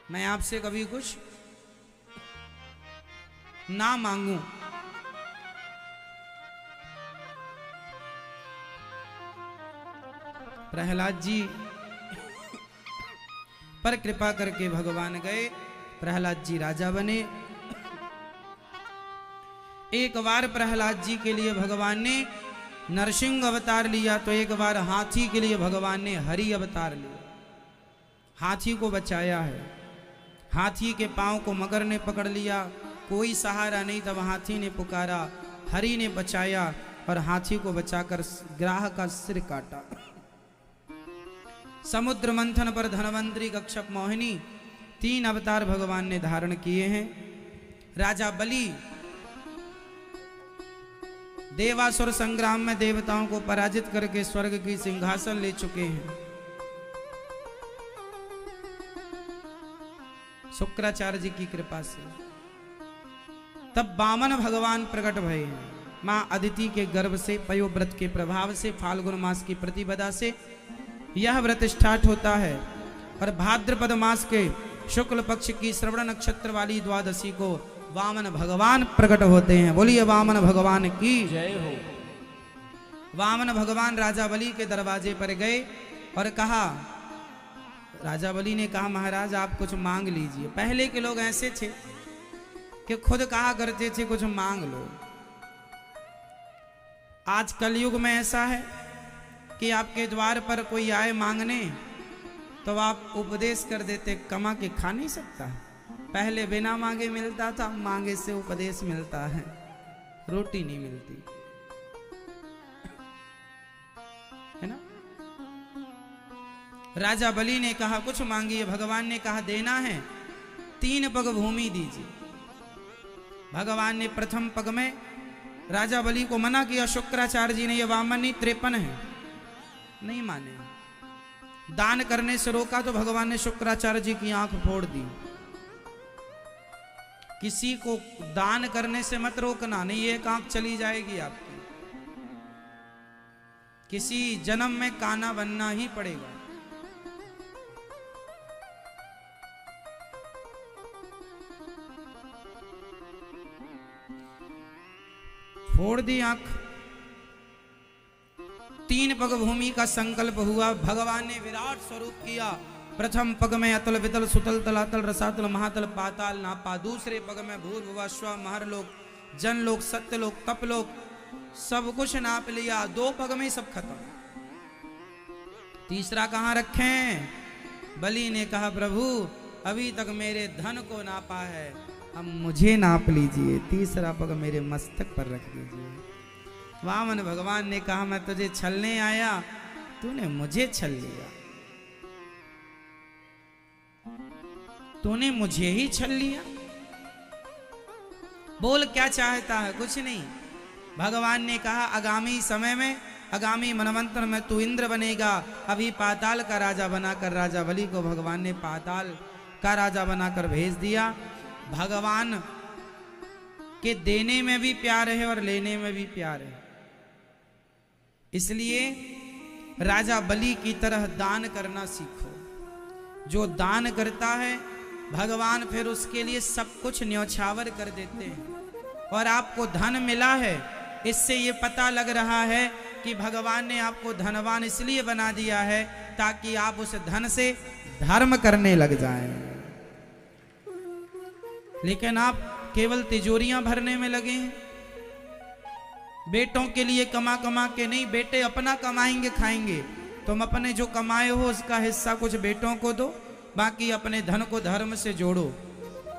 मैं आपसे कभी कुछ ना मांगू। प्रहलाद जी पर कृपा करके भगवान गए, प्रहलाद जी राजा बने। एक बार प्रहलाद जी के लिए भगवान ने नरसिंह अवतार लिया, तो एक बार हाथी के लिए भगवान ने हरि अवतार लिया, हाथी को बचाया है। हाथी के पांव को मगर ने पकड़ लिया, कोई सहारा नहीं, तब हाथी ने पुकारा, हरि ने बचाया और हाथी को बचाकर ग्राह का सिर काटा। समुद्र मंथन पर धनवंतरी, कश्यप, मोहिनी, 3 अवतार भगवान ने धारण किए हैं। राजा बलि देवासुर संग्राम में देवताओं को पराजित करके स्वर्ग की सिंहासन ले चुके हैं। शुक्राचार्य जी की कृपा से तब वामन भगवान प्रकट भये हैं। मां अदिति के गर्भ से, पयोव्रत के प्रभाव से, फाल्गुन मास की प्रतिपदा से यह व्रत स्टार्ट होता है और भाद्रपद मास के शुक्ल पक्ष की श्रवण नक्षत्र वाली द्वादशी को वामन भगवान प्रकट होते हैं। बोलिए वामन भगवान की जय हो। वामन भगवान राजा बलि के दरवाजे पर गए और कहा, राजा बलि ने कहा, महाराज आप कुछ मांग लीजिए। पहले के लोग ऐसे थे कि खुद कहा करते थे कुछ मांग लो। आज कलयुग में ऐसा है कि आपके द्वार पर कोई आए मांगने तो आप उपदेश कर देते, कमा के खा नहीं सकता। पहले बिना मांगे मिलता था, मांगे से उपदेश मिलता है, रोटी नहीं मिलती है ना। राजा बलि ने कहा कुछ मांगिए। भगवान ने कहा देना है 3 पग भूमि दीजिए। भगवान ने प्रथम पग में राजा बलि को मना किया। शुक्राचार्य जी ने, यह वामन नहीं 53 है, नहीं माने। दान करने से रोका तो भगवान ने शुक्राचार्य जी की आंख फोड़ दी। किसी को दान करने से मत रोकना, नहीं एक आंख चली जाएगी आपकी। किसी जन्म में काना बनना ही पड़ेगा। फोड़ दी आंख। 3 पग भूमि का संकल्प हुआ। भगवान ने विराट स्वरूप किया। प्रथम पग में अतल वितल सुतल तलातल रसातल महातल पाताल नापा। दूसरे पग में भूर्भुव स्व महरलोक जनलोक सत्यलोक तपलोक सब कुछ नाप लिया। 2 पग में सब खत्म। तीसरा कहां रखें? बलि ने कहा प्रभु अभी तक मेरे धन को नापा है, अब मुझे नाप लीजिए। तीसरा पग मेरे मस्तक पर रख दीजिए। वामन भगवान ने कहा मैं तुझे छलने आया, तूने मुझे छल लिया। तूने मुझे ही छल लिया। बोल क्या चाहता है? कुछ नहीं। भगवान ने कहा आगामी समय में, आगामी मनवंतर में तू इंद्र बनेगा। अभी पाताल का राजा बनाकर राजा बलि को भगवान ने पाताल का राजा बनाकर भेज दिया। भगवान के देने में भी प्यार है और लेने में भी प्यार है, इसलिए राजा बलि की तरह दान करना सीखो। जो दान करता है भगवान फिर उसके लिए सब कुछ न्यौछावर कर देते हैं। और आपको धन मिला है, इससे ये पता लग रहा है कि भगवान ने आपको धनवान इसलिए बना दिया है ताकि आप उस धन से धर्म करने लग जाएं। लेकिन आप केवल तिजोरियां भरने में लगे हैं। बेटों के लिए कमा कमा के नहीं, बेटे अपना कमाएंगे खाएंगे। तुम अपने जो कमाए हो उसका हिस्सा कुछ बेटों को दो, बाकी अपने धन को धर्म से जोड़ो।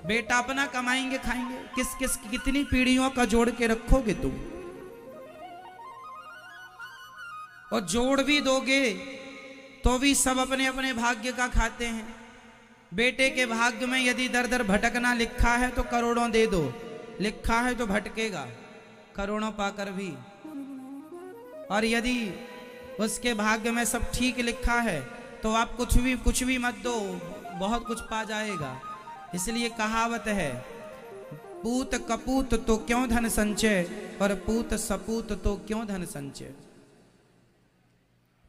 बेटा अपना कमाएंगे खाएंगे, किस किस कितनी पीढ़ियों का जोड़ के रखोगे तुम? और जोड़ भी दोगे तो भी सब अपने अपने भाग्य का खाते हैं। बेटे के भाग्य में यदि दर दर भटकना लिखा है तो करोड़ों दे दो, लिखा है तो भटकेगा करोड़ों पाकर भी। और यदि उसके भाग्य में सब ठीक लिखा है तो आप कुछ भी मत दो, बहुत कुछ पा जाएगा। इसलिए कहावत है, पूत कपूत तो क्यों धन संचय, और पूत सपूत तो क्यों धन संचय।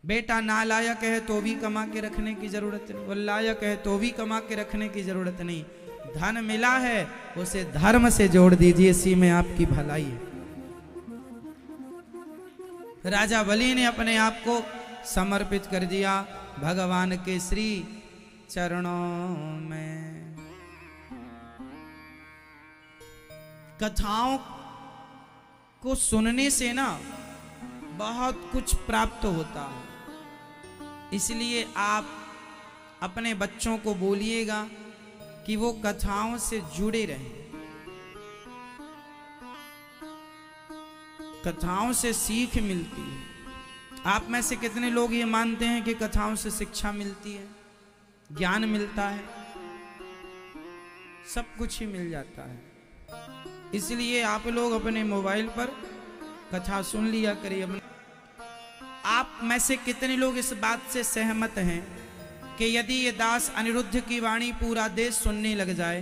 बेटा नालायक है तो भी कमा के रखने की जरूरत नहीं, वो लायक है तो भी कमा के रखने की जरूरत नहीं। धन मिला है उसे धर्म से जोड़ दीजिए, इसी में आपकी भलाई है। राजा बलि ने अपने आप को समर्पित कर दिया भगवान के श्री चरणों में। कथाओं को सुनने से ना बहुत कुछ प्राप्त होता है, इसलिए आप अपने बच्चों को बोलिएगा कि वो कथाओं से जुड़े रहें। कथाओं से सीख मिलती है। आप में से कितने लोग ये मानते हैं कि कथाओं से शिक्षा मिलती है, ज्ञान मिलता है? सब कुछ ही मिल जाता है। इसलिए आप लोग अपने मोबाइल पर कथा सुन लिया करिए। आप में से कितने लोग इस बात से सहमत हैं कि यदि ये दास अनिरुद्ध की वाणी पूरा देश सुनने लग जाए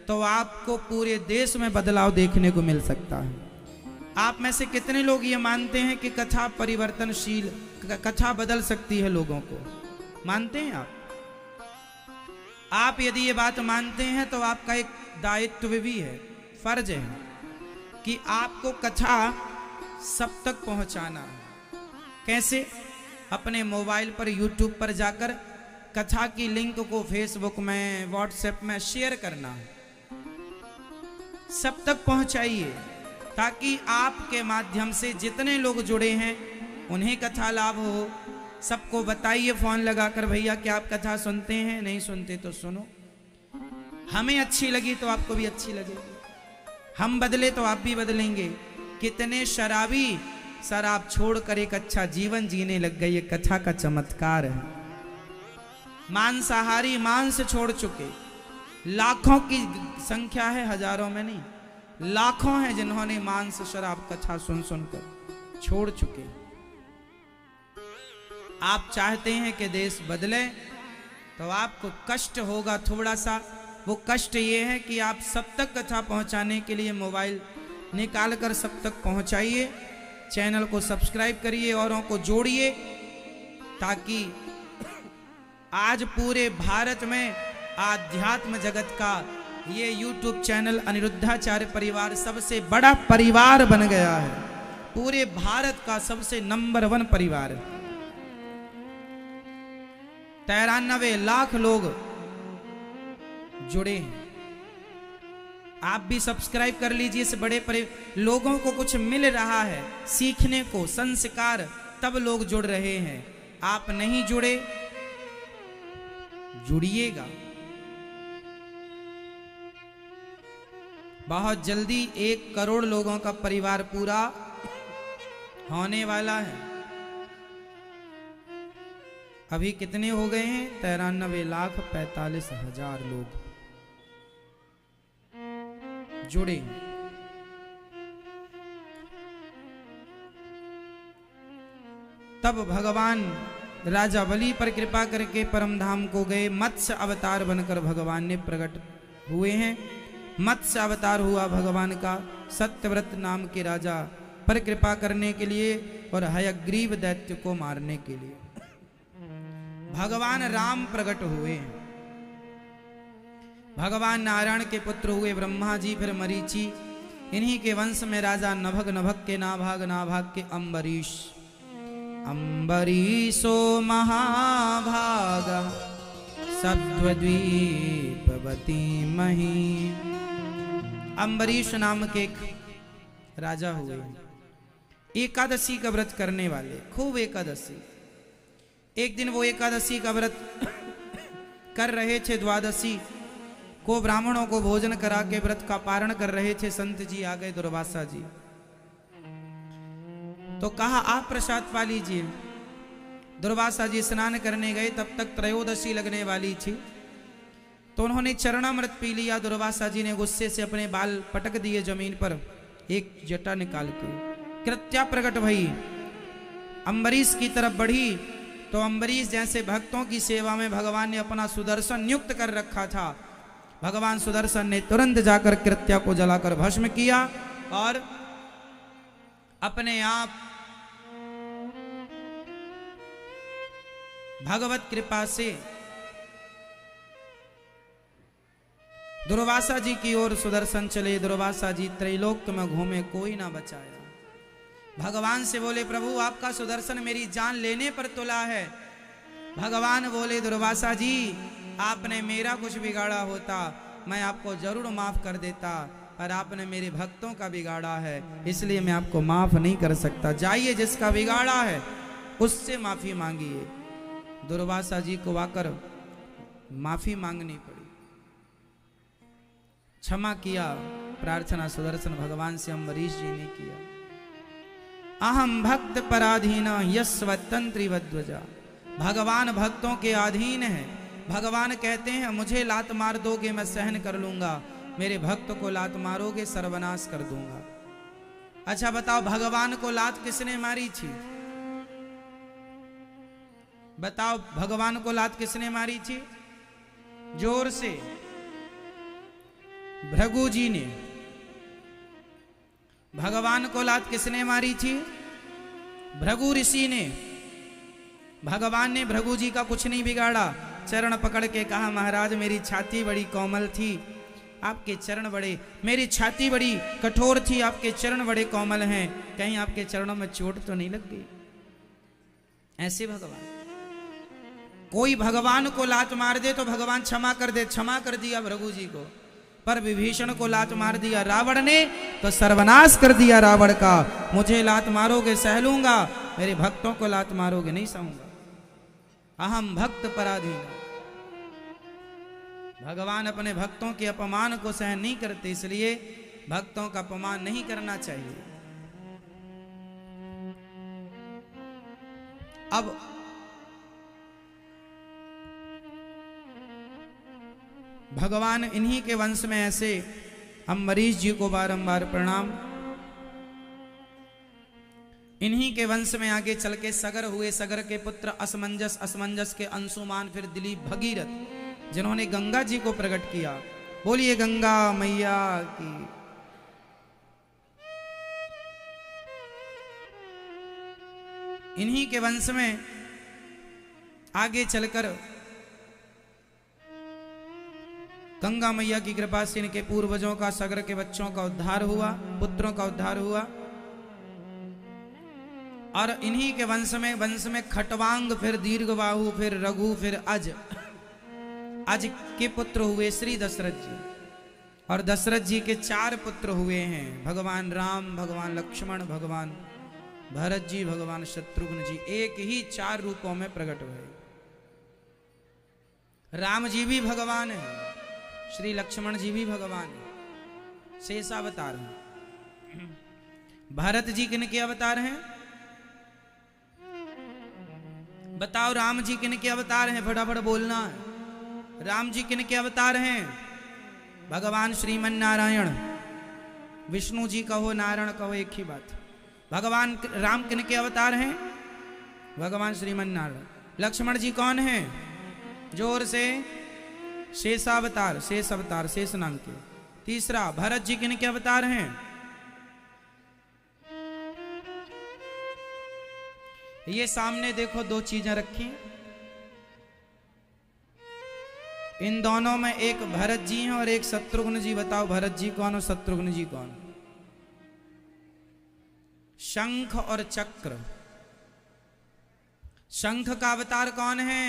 तो आपको पूरे देश में बदलाव देखने को मिल सकता है? आप में से कितने लोग ये मानते हैं कि कथा परिवर्तनशील, कथा बदल सकती है लोगों को? मानते हैं आप? आप यदि ये बात मानते हैं तो आपका एक दायित्व भी है, फर्ज है कि आपको कथा सब तक पहुंचाना है। कैसे? अपने मोबाइल पर यूट्यूब पर जाकर कथा की लिंक को फेसबुक में, व्हाट्सएप में शेयर करना है, सब तक पहुंचाइए, ताकि आपके माध्यम से जितने लोग जुड़े हैं उन्हें कथा लाभ हो। सबको बताइए फोन लगाकर, भैया क्या आप कथा सुनते हैं? नहीं सुनते तो सुनो, हमें अच्छी लगी तो आपको भी अच्छी लगेगी, हम बदले तो आप भी बदलेंगे। कितने शराबी शराब छोड़कर एक अच्छा जीवन जीने लग गए, ये कथा का चमत्कार है। मांसाहारी मांस छोड़ चुके लाखों की संख्या है, हजारों में नहीं, लाखों हैं जिन्होंने मांस शराब कथा सुन सुनकर छोड़ चुके। आप चाहते हैं कि देश बदले तो आपको कष्ट होगा थोड़ा सा। वो कष्ट ये है कि आप सब तक कथा पहुंचाने के लिए मोबाइल निकाल कर सब तक पहुंचाइए, चैनल को सब्सक्राइब करिए, औरों को जोड़िए, ताकि आज पूरे भारत में आध्यात्म जगत का ये YouTube चैनल अनिरुद्धाचार्य परिवार सबसे बड़ा परिवार बन गया है। पूरे भारत का सबसे नंबर 1 परिवार है। 93 लाख लोग जुड़े हैं। आप भी सब्सक्राइब कर लीजिए। इस बड़े लोगों को कुछ मिल रहा है सीखने को, संस्कार, तब लोग जुड़ रहे हैं। आप नहीं जुड़े, जुड़िएगा। बहुत जल्दी 1 करोड़ लोगों का परिवार पूरा होने वाला है। अभी कितने हो गए हैं? 93,45,000 लोग जुड़े। तब भगवान राजा बलि पर कृपा करके परम धाम को गए। मत्स्य अवतार बनकर भगवान ने प्रकट हुए हैं। मत्स्य अवतार हुआ भगवान का सत्यव्रत नाम के राजा पर कृपा करने के लिए और हयग्रीव दैत्य को मारने के लिए। भगवान राम प्रकट हुए। भगवान नारायण के पुत्र हुए ब्रह्मा जी, फिर मरीचि। इन्हीं के वंश में राजा नभग, नभग के नाभाग, नाभाग के अम्बरीश, अम्बरीशो महाभागा सत्वद्वीपवती मही। अम्बरीश नाम के एक राजा हुए, एकादशी का व्रत करने वाले, खूब एकादशी। एक दिन वो एकादशी का व्रत कर रहे थे, द्वादशी को ब्राह्मणों को भोजन करा के व्रत का पारण कर रहे थे। संत जी आ गए, दुर्वासा जी, तो कहा आप प्रसाद पा लीजिए। दुर्वासा जी स्नान करने गए, तब तक त्रयोदशी लगने वाली थी। तो उन्होंने चरणामृत पी लिया। दुर्वासा जी ने गुस्से से अपने बाल पटक दिए जमीन पर, एक जटा निकाल के। कृत्या प्रकट भई, अम्बरीश की तरफ बढ़ी, तो अम्बरीश जैसे भक्तों की सेवा में भगवान ने अपना सुदर्शन नियुक्त कर रखा था, भगवान सुदर्शन ने तुरंत जाकर कृत्या को जलाकर भस्म किया और अपने आप भगवत कृपा से दुर्वासा जी की ओर सुदर्शन चले। दुर्वासा जी त्रैलोक में घूमे, कोई ना बचाया। भगवान से बोले, प्रभु आपका सुदर्शन मेरी जान लेने पर तुला है। भगवान बोले, दुर्वासा जी आपने मेरा कुछ बिगाड़ा होता मैं आपको जरूर माफ कर देता, पर आपने मेरे भक्तों का बिगाड़ा है, इसलिए मैं आपको माफ नहीं कर सकता। जाइए, जिसका बिगाड़ा है उससे माफी मांगिए। दुर्वासा जी को आकर माफी मांगनी पड़ी, क्षमा किया, प्रार्थना सुदर्शन भगवान से अम्बरीश जी ने किया। अहम भक्त पराधीन यस्वतंत्री वध्वजा, भगवान भक्तों के अधीन है। भगवान कहते हैं मुझे लात मार दोगे मैं सहन कर लूंगा, मेरे भक्त को लात मारोगे सर्वनाश कर दूंगा। अच्छा बताओ, भगवान को लात किसने मारी थी? बताओ, भगवान को लात किसने मारी थी? जोर से। भृगु जी ने। भगवान को लात किसने मारी थी? भृगु ऋषि ने। भगवान ने भृगु जी का कुछ नहीं बिगाड़ा, चरण पकड़ के कहा, महाराज मेरी छाती बड़ी कोमल थी, आपके चरण बड़े, मेरी छाती बड़ी कठोर थी, आपके चरण बड़े कोमल हैं, कहीं आपके चरणों में चोट तो नहीं लग गई? ऐसे भगवान। कोई भगवान को लात मार दे तो भगवान क्षमा कर दे, क्षमा कर दिया भृगु जी को। पर विभीषण को लात मार दिया रावण ने तो सर्वनाश कर दिया रावण का। मुझे लात मारोगे सह लूंगा, मेरे भक्तों को लात मारोगे नहीं सहूंगा। अहम भक्त पराधीन। भगवान अपने भक्तों के अपमान को सहन नहीं करते, इसलिए भक्तों का अपमान नहीं करना चाहिए। अब भगवान इन्हीं के वंश में ऐसे अम्बरीश जी को बारंबार प्रणाम। इन्हीं के वंश में आगे चल के सगर हुए, सगर के पुत्र असमंजस, असमंजस के अंशुमान, फिर दिलीप, भगीरथ, जिन्होंने गंगा जी को प्रकट किया। बोलिए गंगा मैया की। इन्हीं के वंश में आगे चलकर गंगा मैया की कृपा से इनके पूर्वजों का, सगर के बच्चों का उद्धार हुआ, पुत्रों का उद्धार हुआ। और इन्हीं के वंश में खटवांग, फिर दीर्घबाहु, फिर रघु, फिर अज के पुत्र हुए श्री दशरथ जी। और दशरथ जी के 4 पुत्र हुए हैं, भगवान राम, भगवान लक्ष्मण, भगवान भरत जी, भगवान शत्रुघ्न जी, एक ही 4 रूपों में प्रकट हुए। राम जी भी भगवान है, श्री लक्ष्मण जी भी भगवान है, शेषावतार हैं। भरत जी किन के अवतार हैं? बताओ, राम जी किन के अवतार हैं? फटाफट बोलना है। राम जी किन के अवतार हैं? भगवान श्रीमन नारायण। विष्णु जी कहो, नारायण कहो, एक ही बात। भगवान राम किन के अवतार हैं? भगवान श्रीमन नारायण। लक्ष्मण जी कौन हैं? जोर से। शेषावतार, शेष अवतार, शेष नाम के। तीसरा, भरत जी किन के अवतार हैं? ये सामने देखो 2 चीजें रखी, इन दोनों में एक भरत जी हैं और एक शत्रुघ्न जी। बताओ भरत जी कौन और शत्रुघ्न जी कौन? शंख और चक्र। शंख का अवतार कौन है?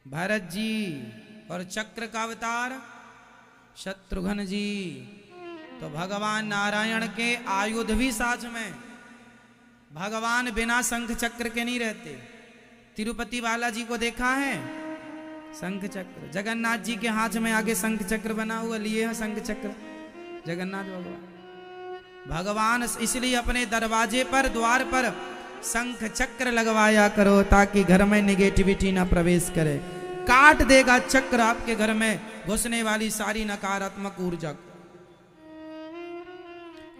भरत जी। और चक्र का अवतार शत्रुघ्न जी। तो भगवान नारायण के आयुध भी साथ में। भगवान बिना शंख चक्र के नहीं रहते। तिरुपति बालाजी को देखा है? शंख चक्र। जगन्नाथ जी के हाथ में आगे शंख चक्र बना हुआ, लिए हैं शंख चक्र जगन्नाथ भगवान। इसलिए अपने दरवाजे पर, द्वार पर शंख चक्र लगवाया करो, ताकि घर में निगेटिविटी ना प्रवेश करे। काट देगा चक्र आपके घर में घुसने वाली सारी नकारात्मक ऊर्जा को।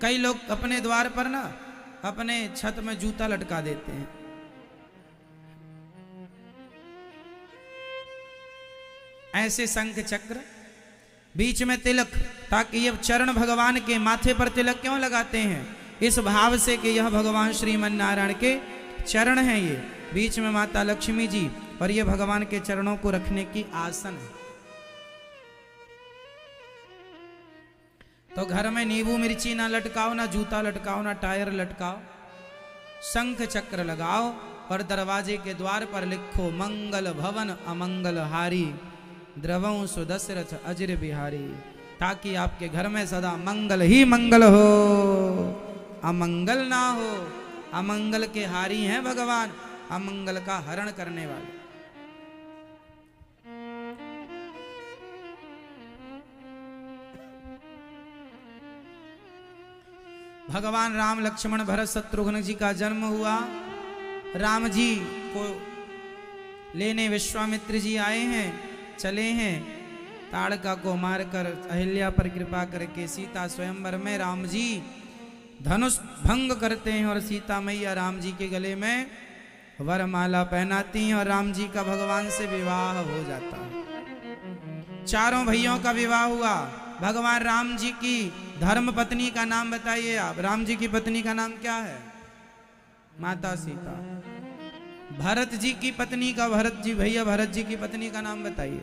कई लोग अपने द्वार पर ना अपने छत में जूता लटका देते हैं। ऐसे शंख चक्र, बीच में तिलक, ताकि ये चरण भगवान के माथे पर तिलक क्यों लगाते हैं? इस भाव से कि यह भगवान श्रीमन नारायण के चरण हैं। ये बीच में माता लक्ष्मी जी और ये भगवान के चरणों को रखने की आसन है। तो घर में नींबू मिर्ची ना लटकाओ, ना जूता लटकाओ, ना टायर लटकाओ, शंख चक्र लगाओ और दरवाजे के द्वार पर लिखो मंगल भवन अमंगल हारी द्रवं सुदशरथ अजर बिहारी, ताकि आपके घर में सदा मंगल ही मंगल हो, अमंगल ना हो। अमंगल के हारी हैं भगवान, अमंगल का हरण करने वाले। भगवान राम लक्ष्मण भरत शत्रुघ्न जी का जन्म हुआ। राम जी को लेने विश्वामित्र जी आए हैं, चले हैं। ताड़का को मारकर अहिल्या पर कृपा करके सीता स्वयंवर में राम जी धनुष भंग करते हैं और सीता मैया राम जी के गले में वरमाला पहनाती हैं और राम जी का भगवान से विवाह हो जाता है। चारों भाइयों का विवाह हुआ। भगवान राम जी की धर्म पत्नी का नाम बताइए आप। राम जी की पत्नी का नाम क्या है? माता सीता। भरत जी की पत्नी का, भरत जी भैया भरत जी की पत्नी का नाम बताइए,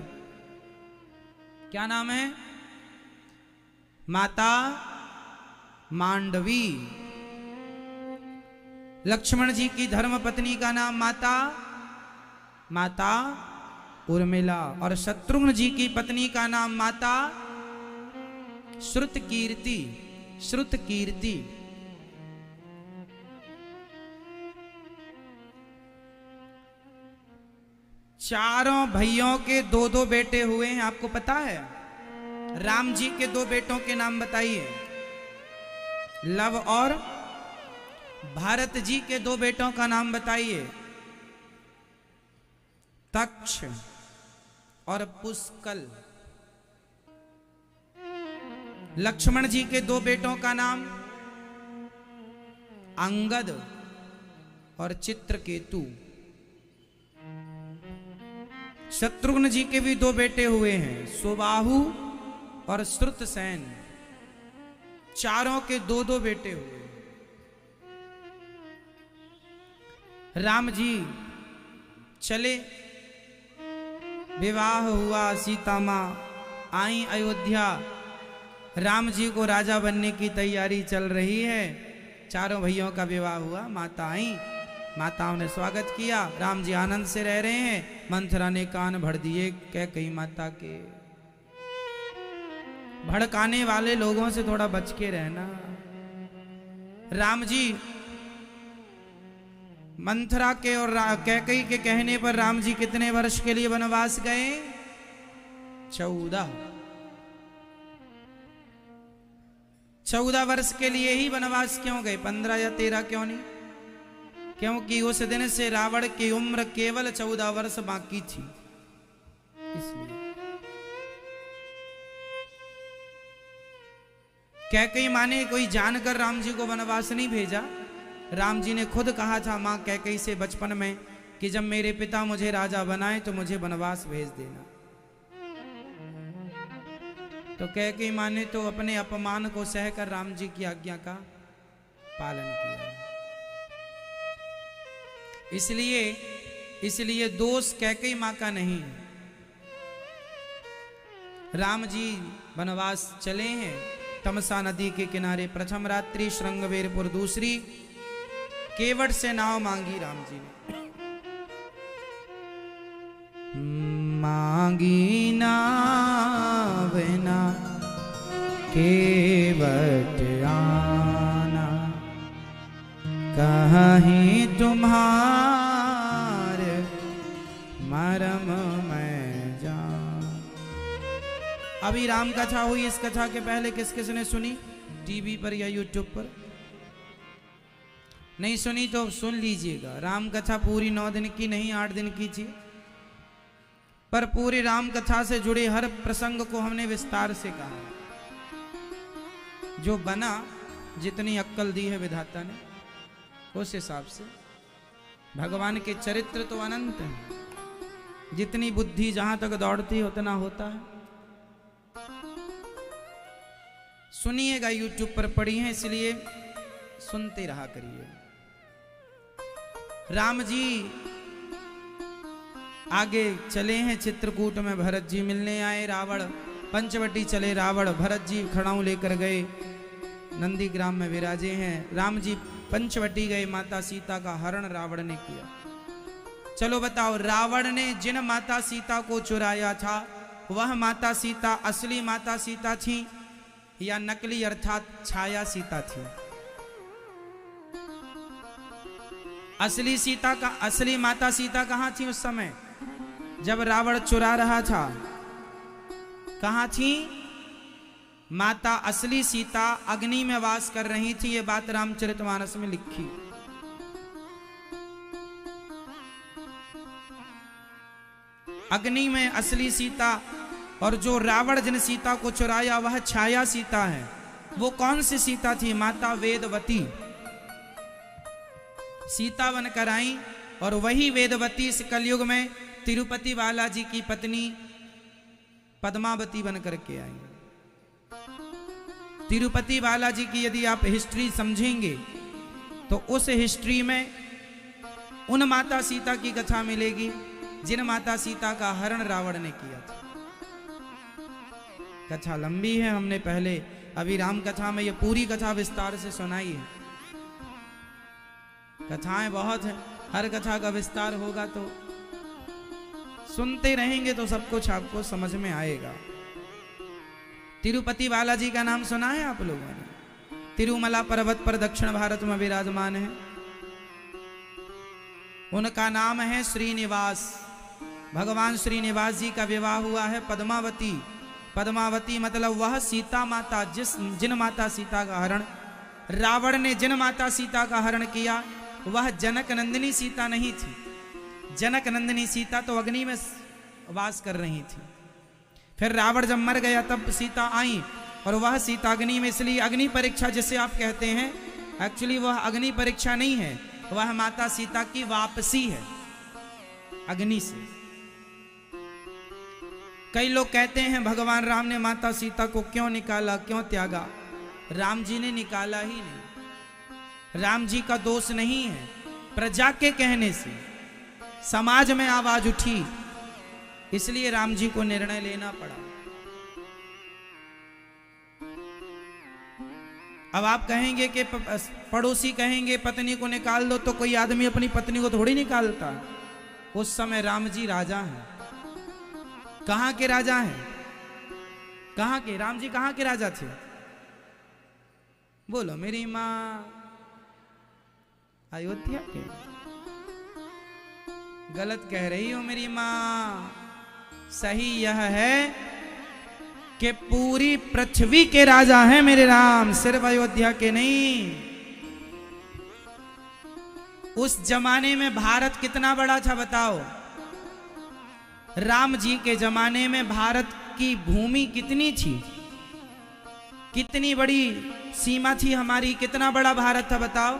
क्या नाम है? माता मांडवी। लक्ष्मण जी की धर्म पत्नी का नाम माता उर्मिला। और शत्रुघ्न जी की पत्नी का नाम माता श्रुतकीर्ति। श्रुतकीर्ति। चारों भाइयों के दो दो बेटे हुए हैं, आपको पता है? राम जी के दो बेटों के नाम बताइए। लव और भारत जी के दो बेटों का नाम बताइए। तक्ष और पुष्कल। लक्ष्मण जी के दो बेटों का नाम अंगद और चित्रकेतु। शत्रुघ्न जी के भी दो बेटे हुए हैं, सुबाहु और श्रुतसेन। चारों के दो दो बेटे हुए। राम जी चले, विवाह हुआ, सीता मां आई अयोध्या। राम जी को राजा बनने की तैयारी चल रही है। चारों भाइयों का विवाह हुआ, माता आई, माताओं ने स्वागत किया। राम जी आनंद से रह रहे हैं। मंथरा ने कान भर दिए कैकेयी माता के। भड़काने वाले लोगों से थोड़ा बच के रहना। राम जी मंथरा के और कैकेयी के कहने पर राम जी कितने वर्ष के लिए वनवास गए? 14 वर्ष के लिए ही वनवास क्यों गए? 15 या 13 क्यों नहीं? क्योंकि उस दिन से रावण की उम्र केवल 14 वर्ष बाकी थी, इसलिए। कैकेयी मां ने कोई जानकर राम जी को वनवास नहीं भेजा। राम जी ने खुद कहा था मां कैकेयी से बचपन में कि जब मेरे पिता मुझे राजा बनाए तो मुझे वनवास भेज देना। तो कैकेयी मां ने तो अपने अपमान को सहकर राम जी की आज्ञा का पालन किया। इसलिए दोष कैकेयी मां का नहीं। राम जी वनवास चले हैं। तमसा नदी के किनारे प्रथम रात्रि, श्रृंगवेरपुर दूसरी। केवट से नाव मांगी राम जी ने। मांगी नाव ना केवट आना, कहीं तुम्हारे मरम में जान। अभी राम कथा हुई, इस कथा के पहले किस किस ने सुनी? टीवी पर या यूट्यूब पर? नहीं सुनी तो सुन लीजिएगा। राम कथा पूरी 9 दिन की नहीं, 8 दिन की थी। पर पूरी राम कथा से जुड़े हर प्रसंग को हमने विस्तार से कहा। जो बना, जितनी अक्कल दी है विधाता ने, उस हिसाब से भगवान के चरित्र तो अनंत हैं, जितनी बुद्धि जहां तक दौड़ती है उतना होता है। सुनिएगा, यूट्यूब पर पड़ी है इसलिए सुनते रहा करिए। राम जी आगे चले हैं चित्रकूट में, भरत जी मिलने आए। रावण पंचवटी चले, रावण भरत जी खड़ाऊ लेकर गए, नंदीग्राम में विराजे हैं। राम जी पंचवटी गए, माता सीता का हरण रावण ने किया। चलो बताओ, रावण ने जिन माता सीता को चुराया था वह माता सीता असली माता सीता थी या नकली अर्थात छाया सीता थी? असली माता सीता कहां थी उस समय जब रावण चुरा रहा था? कहां थी माता? असली सीता अग्नि में वास कर रही थी। ये बात रामचरितमानस में लिखी। अग्नि में असली सीता, और जो रावण जिन सीता को चुराया वह छाया सीता है। वो कौन सी सीता थी? माता वेदवती सीता बनकर आई, और वही वेदवती इस कलयुग में तिरुपति बालाजी की पत्नी पद्मावती बनकर के आई। तिरुपति बालाजी की यदि आप हिस्ट्री समझेंगे तो उस हिस्ट्री में उन माता सीता की कथा मिलेगी जिन माता सीता का हरण रावण ने किया था। कथा लंबी है, हमने पहले अभी राम कथा में ये पूरी कथा विस्तार से सुनाई है। कथाएं बहुत हैं, हर कथा का विस्तार होगा तो सुनते रहेंगे तो सब कुछ आपको समझ में आएगा। तिरुपति बालाजी का नाम सुना है आप लोगों ने? तिरुमला पर्वत पर दक्षिण भारत में विराजमान है। उनका नाम है श्रीनिवास। भगवान श्रीनिवास जी का विवाह हुआ है पद्मावती। पद्मावती मतलब वह सीता माता जिन माता सीता का हरण रावण ने जिन माता सीता का हरण किया वह जनक नंदिनी सीता नहीं थी। जनक नंदिनी सीता तो अग्नि में वास कर रही थी। फिर रावण जब मर गया तब सीता आई, और वह सीता अग्नि में, इसलिए अग्नि परीक्षा जिसे आप कहते हैं, एक्चुअली वह अग्नि परीक्षा नहीं है, वह माता सीता की वापसी है अग्नि से। कई लोग कहते हैं भगवान राम ने माता सीता को क्यों निकाला, क्यों त्यागा? राम जी ने निकाला ही नहीं, राम जी का दोष नहीं है। प्रजा के कहने से समाज में आवाज उठी, इसलिए राम जी को निर्णय लेना पड़ा। अब आप कहेंगे कि पड़ोसी कहेंगे पत्नी को निकाल दो, तो कोई आदमी अपनी पत्नी को थोड़ी निकालता। उस समय राम जी राजा हैं। कहां के राजा हैं? कहां के? राम जी कहां के राजा थे? बोलो मेरी मां। अयोध्या के? गलत कह रही हो मेरी मां। सही यह है कि पूरी पृथ्वी के राजा हैं मेरे राम, सिर्फ अयोध्या के नहीं। उस जमाने में भारत कितना बड़ा था बताओ? राम जी के जमाने में भारत की भूमि कितनी थी? कितनी बड़ी सीमा थी हमारी? कितना बड़ा भारत था बताओ?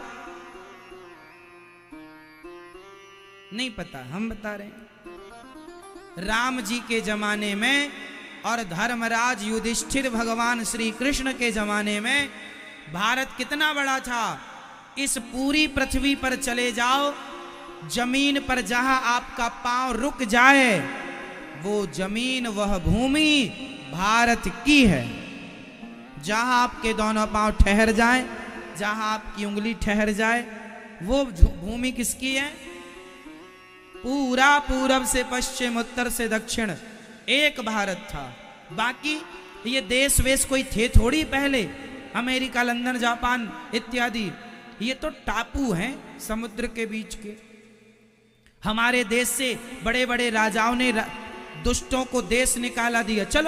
नहीं पता, हम बता रहे हैं। राम जी के जमाने में और धर्मराज युधिष्ठिर भगवान श्री कृष्ण के जमाने में भारत कितना बड़ा था? इस पूरी पृथ्वी पर चले जाओ, जमीन पर जहां आपका पांव रुक जाए वो जमीन, वह भूमि भारत की है। जहां आपके दोनों पांव ठहर जाए, जहां आपकी उंगली ठहर जाए, वो भूमि किसकी है? पूरा पूरब से पश्चिम, उत्तर से दक्षिण एक भारत था। बाकी ये देश वेश कोई थे थोड़ी पहले, अमेरिका, लंदन, जापान इत्यादि, ये तो टापू हैं समुद्र के बीच के। हमारे देश से बड़े बड़े राजाओं ने दुष्टों को देश निकाला दिया। चलो